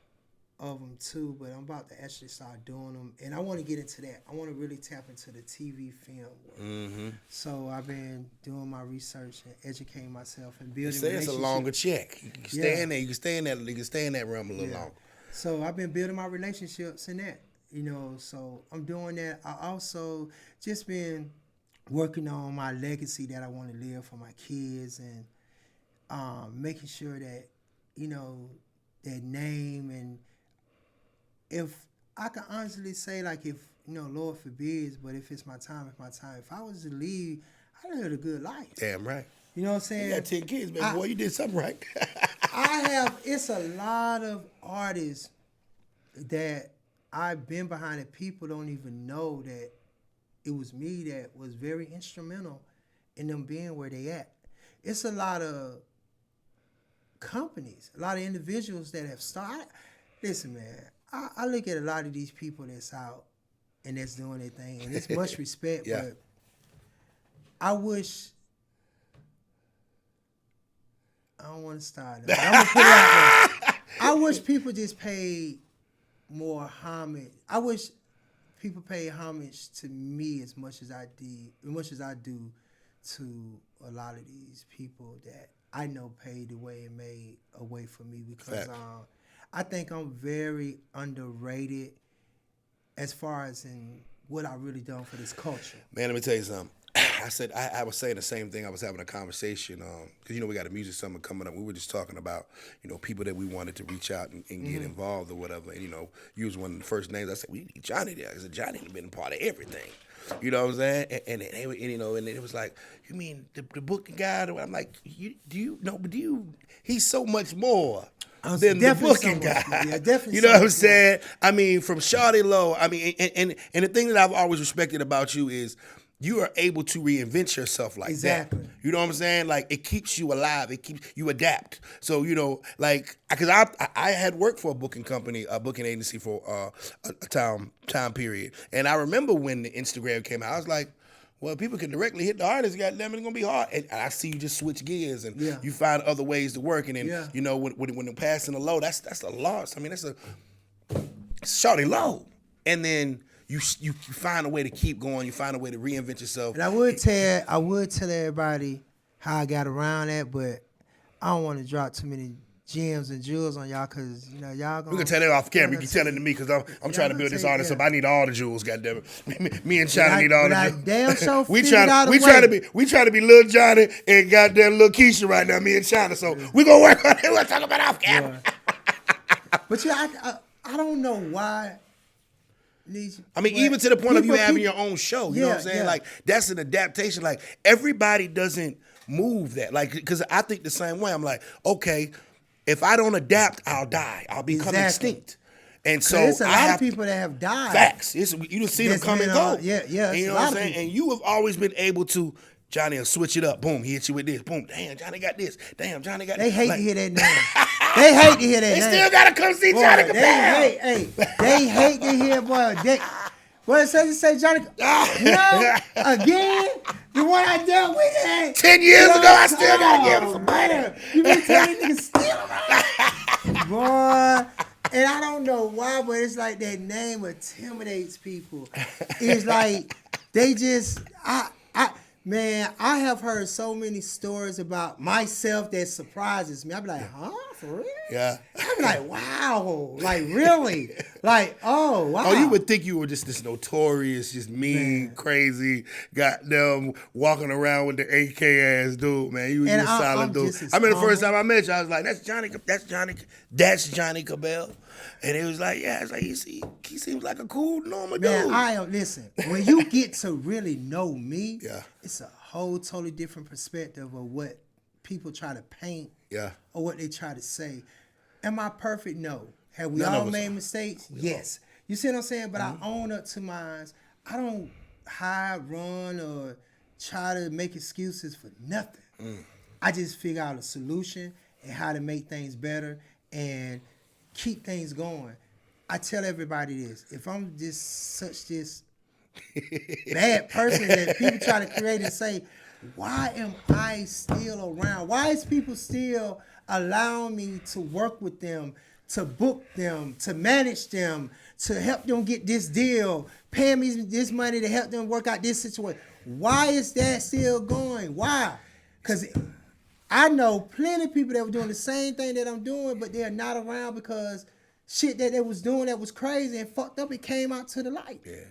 of them too, but I'm about to actually start doing them. And I want to get into that. I want to really tap into the TV film world. Mm-hmm. So I've been doing my research and educating myself and building relationships. It's a longer check. You can stay in there. You can stay in that realm a little longer. So I've been building my relationships in that, so I'm doing that. I also just been working on my legacy that I want to live for my kids and making sure that, that name, and if I can honestly say, like, if, Lord forbids, but if it's my time, it's my time. If I was to leave, I lived a good life. Damn right. You know what I'm saying? You got 10 kids, man. Boy, you did something right. It's a lot of artists that I've been behind that people don't even know that it was me that was very instrumental in them being where they at. It's a lot of companies, a lot of individuals that have started. Listen, man, I look at a lot of these people that's out and that's doing their thing, and it's much respect, Yeah. but I wish, I don't want to start that, but I'm going to put it out there. I wish people just paid more homage. I wish people paid homage to me as much as I do to a lot of these people that I know paid the way and made a way for me, because I think I'm very underrated as far as in what I really done for this culture. Man, let me tell you something. I was saying the same thing. I was having a conversation because we got a music summer coming up. We were just talking about people that we wanted to reach out and get involved or whatever. And you was one of the first names. I said we need Johnny there. I said Johnny has been a part of everything. You know what I'm saying? And it was like, you mean the booking guy? I'm like, he's so much more than the booking guy. Yeah, definitely. You know what I'm saying? I mean, from Shawty Lo. I mean, and the thing that I've always respected about you is you are able to reinvent yourself like that. You know what I'm saying? Like, it keeps you alive. It keeps you adapt. So, because I had worked for a booking company, a booking agency for a time period. And I remember when the Instagram came out, I was like, well, people can directly hit the artist, goddamn it, it's gonna be hard. And I see you just switch gears and you find other ways to work. And then, when they're passing the low, that's a loss. I mean, that's a Shawty Lo. And then you find a way to keep going. You find a way to reinvent yourself. And I would tell everybody how I got around that, but I don't want to drop too many gems and jewels on y'all, because y'all gonna. We can tell that off camera. You can tell it to me, because I'm trying to build this artist up. I need all the jewels. Goddamn it, me and China need all the jewels. Damn sure we trying to be Lil Johnny and goddamn Lil Keisha right now. Me and China. So we gonna work on it. We'll talk about off camera. But I don't know why. I mean, even to the point of you having your own show, you know what I'm saying? Yeah. Like, that's an adaptation. Like, everybody doesn't move that. Like, because I think the same way. I'm like, okay, if I don't adapt, I'll die. I'll become extinct. And so there's a lot of people that have died. Facts. You don't see them come and go. Yeah. And you know what I'm saying? And you have always been able to. Johnny will switch it up. Boom, he hits you with this. Boom, damn, Johnny got this. Damn, Johnny got this. They hate to hear that name. They hate to hear that name. They still got to come see Johnny Cabell. They hate to hear, boy. What it says to say, Johnny? Again? The one I dealt with that. 10 years ago, I still got to give him some money. You been telling niggas still around? Boy. And I don't know why, but it's like that name intimidates people. It's like they just, Man, I have heard so many stories about myself that surprises me. I be like, huh? For real? Yeah. I be like, wow. Like, really? Like, oh, wow. Oh, you would think you were just this notorious, just mean, crazy, goddamn, walking around with the AK ass dude, man. You was just a solid dude. I remember the first time I met you, I was like, that's Johnnie Cabell. And it was like, yeah, it's like, he seems like a cool, normal dude. Man, listen, when you get to really know me, it's a whole totally different perspective of what people try to paint or what they try to say. Am I perfect? No. Have we all made mistakes? Yes. You see what I'm saying? But I own up to mine. I don't hide, run, or try to make excuses for nothing. I just figure out a solution and how to make things better and keep things going. I tell everybody this. If I'm just such this bad person that people try to create and say, why am I still around? Why is people still allowing me to work with them, to book them, to manage them, to help them get this deal, pay me this money to help them work out this situation? Why is that still going? Why? Because I know plenty of people that were doing the same thing that I'm doing, but they're not around because shit that they was doing that was crazy and fucked up, it came out to the light. Yeah.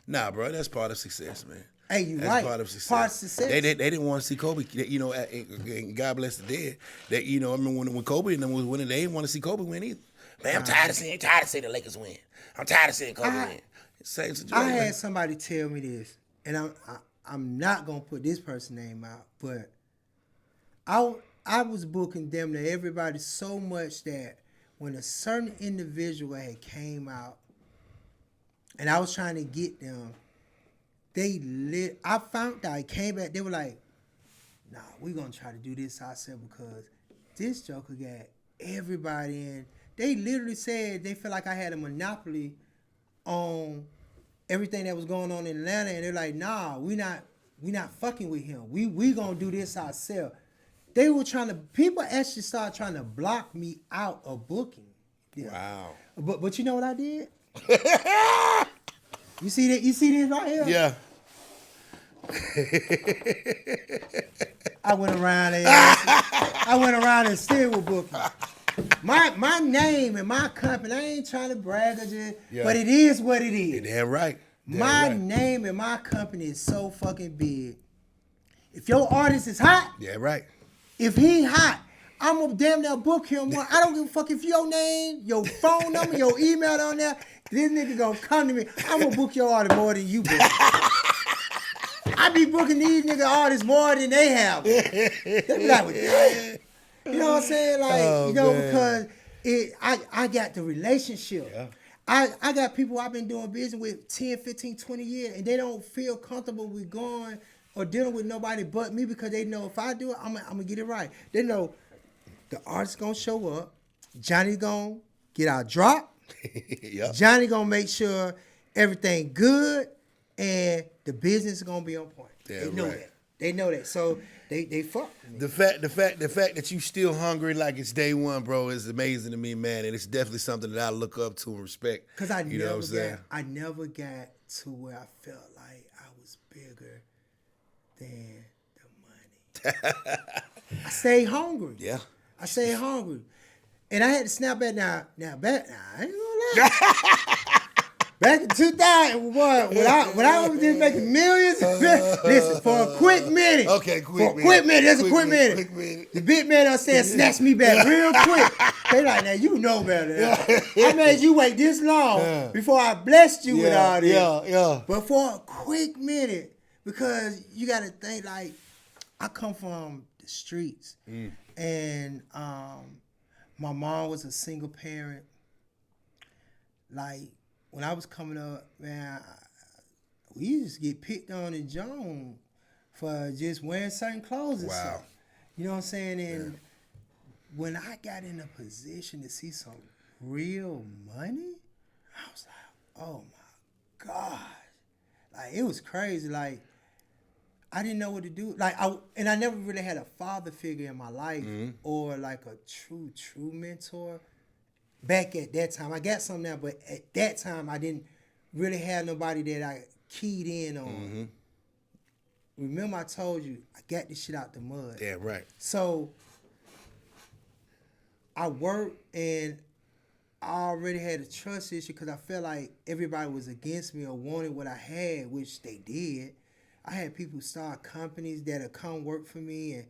Nah, bro, that's part of success, man. Hey, you that's right. Part of success. Part of success. They didn't want to see Kobe, and God bless the dead. That, I remember when Kobe and them was winning, they didn't want to see Kobe win either. Man, I'm tired of seeing the Lakers win. I'm tired of seeing Kobe win. Same situation. I had somebody tell me this, and I'm not gonna put this person's name out, but I was booking them to everybody so much that when a certain individual had came out, and I was trying to get them, I found out, I came back, they were like, nah, we gonna try to do this ourselves because this joker got everybody in. They literally said they feel like I had a monopoly on everything that was going on in Atlanta, and they're like, nah, we not fucking with him. We gonna do this ourselves. They were people actually started trying to block me out of booking. Yeah. Wow. But you know what I did? You see that? You see this right here? Yeah. I went around and still was booking. My name and my company, I ain't trying to brag or just, but it is what it is. You're damn right. My name and my company is so fucking big. If your artist is hot, yeah, right. If he hot, I'm gonna damn near book him. I don't give a fuck if your name, your phone number, your email on there. This nigga gonna come to me. I'm gonna book your artist more than you book. I be booking these nigga artists more than they have. They be like, you know what I'm saying? Like, man. Because I got the relationship. Yeah. I got people I've been doing business with 10, 15, 20 years, and they don't feel comfortable with going or dealing with nobody but me because they know if I do it, I'm gonna get it right. They know the artist gonna show up, Johnny gonna get our drop, yep. Johnny gonna make sure everything good, and the business is gonna be on point. They know that. They know that. So they fuck me. The fact that you still hungry like it's day one, bro, is amazing to me, man. And it's definitely something that I look up to and respect. Because I never got to where I felt like I was bigger than the money. I stayed hungry. Yeah. I stayed hungry. And I had to snap back now. I ain't gonna lie. Back in 2000, when I was just making millions, listen, for a quick minute. Okay, quick minute. That's a quick minute. The big man upstairs snatched me back real quick. They like, now you know better. I made you wait this long before I blessed you with all this. Yeah. But for a quick minute, because you got to think, like, I come from the streets. And my mom was a single parent. Like, when I was coming up, man, we used to get picked on in Joan for just wearing certain clothes and stuff. You know what I'm saying? And when I got in a position to see some real money, I was like, oh my God. Like, it was crazy. Like, I didn't know what to do. Like, I never really had a father figure in my life or like a true mentor. Back at that time, I got some now, but at that time, I didn't really have nobody that I keyed in on. Remember, I told you, I got this shit out the mud. Yeah, right. So, I worked, and I already had a trust issue because I felt like everybody was against me or wanted what I had, which they did. I had people start companies that'll come work for me, and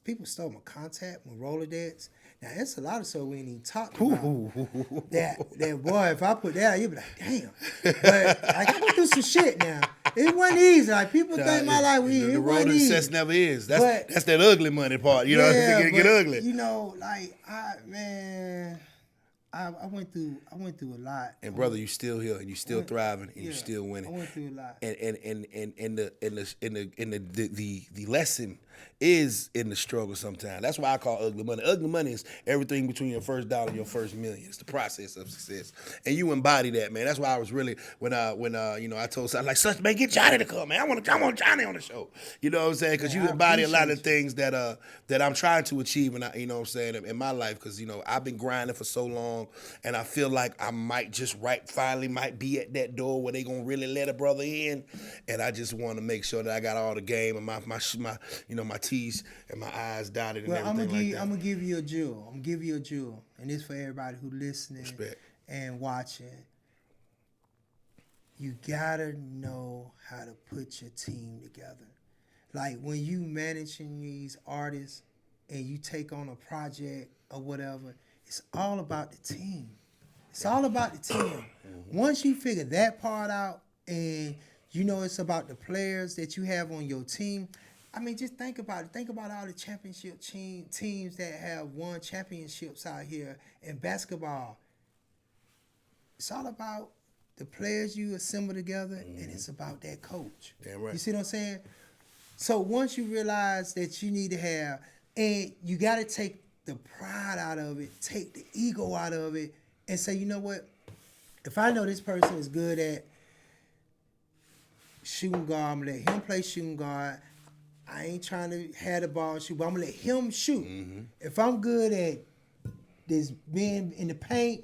people stole my contact, my Rolodex. Now, it's a lot of stuff we ain't even talked about. That boy, if I put that out, you'd be like, damn. But like, I went through some shit now. It wasn't easy. Like, people think my life was easy. The road to success never is. That's that ugly money part. You know, it get ugly. You know, like, I went through a lot. And brother, you still here, and you still thriving, and you still winning. I went through a lot. And the lesson is in the struggle sometimes. That's why I call ugly money. Ugly money is everything between your first dollar and your first million. It's the process of success. And you embody that, man. That's why I was really, when I told Son, like, son, man, get Johnny to come, man. I want Johnny on the show. You know what I'm saying? Because you embody a lot of things that I'm trying to achieve, and you know what I'm saying, in my life. Because, you know, I've been grinding for so long, and I feel like I might just finally might be at that door where they going to really let a brother in. And I just want to make sure that I got all the game and my my T's and my I's dotted and everything I'm gonna give you a jewel. And this for everybody who listening and watching. You gotta know how to put your team together. Like, when you managing these artists and you take on a project or whatever, It's all about the team. It's all about the team. Once you figure that part out and you know it's about the players that you have on your team, I mean, just think about it. Think about all the championship teams that have won championships out here in basketball. It's all about the players you assemble together, and it's about that coach. Damn right. You see what I'm saying? So once you realize that you need to have, and you got to take the pride out of it, take the ego out of it, and say, you know what? If I know this person is good at shooting guard, I'm going to let him play shooting guard. I ain't trying to have the ball shoot, but I'm going to let him shoot. If I'm good at this being in the paint,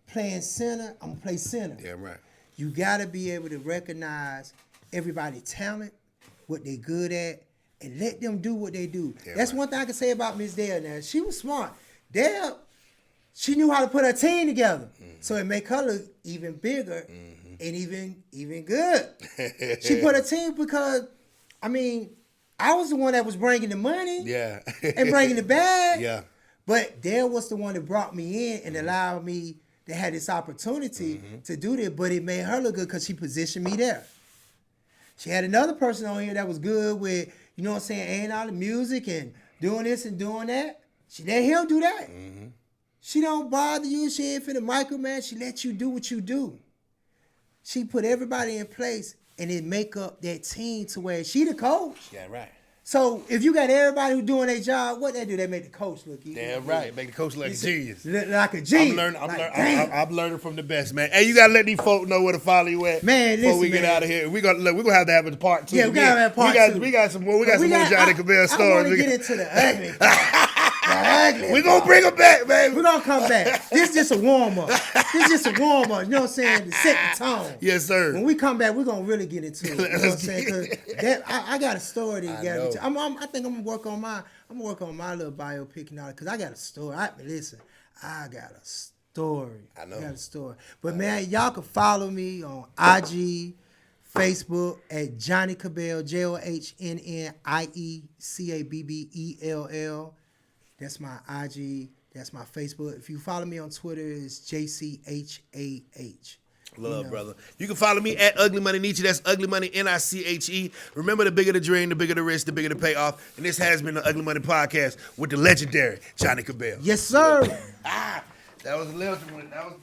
playing center, I'm going to play center. Damn right. You got to be able to recognize everybody's talent, what they good at, and let them do what they do. That's one thing I can say about Miss Dale now. She was smart. Dale, she knew how to put her team together. So it make her look even bigger and even good. She put her team because, I mean, I was the one that was bringing the money and bringing the bag. Yeah. But Dale was the one that brought me in and allowed me to have this opportunity to do this. But it made her look good because she positioned me there. She had another person on here that was good with, you know what I'm saying, ain't all the music and doing this and doing that. She let him do that. She don't bother you. She ain't finna micromanage. She let you do what you do. She put everybody in place and it make up that team to where she the coach. Yeah, right. So if you got everybody who doing their job, what they do? They make the coach look even. Damn right. Make the coach look like a genius. Like a genius. I'm learning from the best, man. Hey, you gotta let these folk know where to follow you at. Man, before we listen, get out of here. We're gonna have to have a part 2. Yeah, we gotta have part 2. We got some more. We got some more Johnnie Cabell stories. I want to get into the ugly part. We're gonna bring them back, baby. We're gonna come back. This is just a warm up. You know what I'm saying? To set the tone. Yes, sir. When we come back, we're gonna really get into it. You know what I'm saying? Because I got a story to get into. I think I'm gonna work on my little biopic now because I got a story. Listen, I got a story. I know. I got a story. But man, y'all can follow me on IG, Facebook at Johnnie Cabell, JohnnieCabbell. That's my IG. That's my Facebook. If you follow me on Twitter, it's JCHAH. Love, brother. You can follow me at Ugly Money Nietzsche. That's Ugly Money Niche. Remember, the bigger the dream, the bigger the risk, the bigger the payoff. And this has been the Ugly Money Podcast with the legendary Johnnie Cabell. Yes, sir. That was a legend. That was.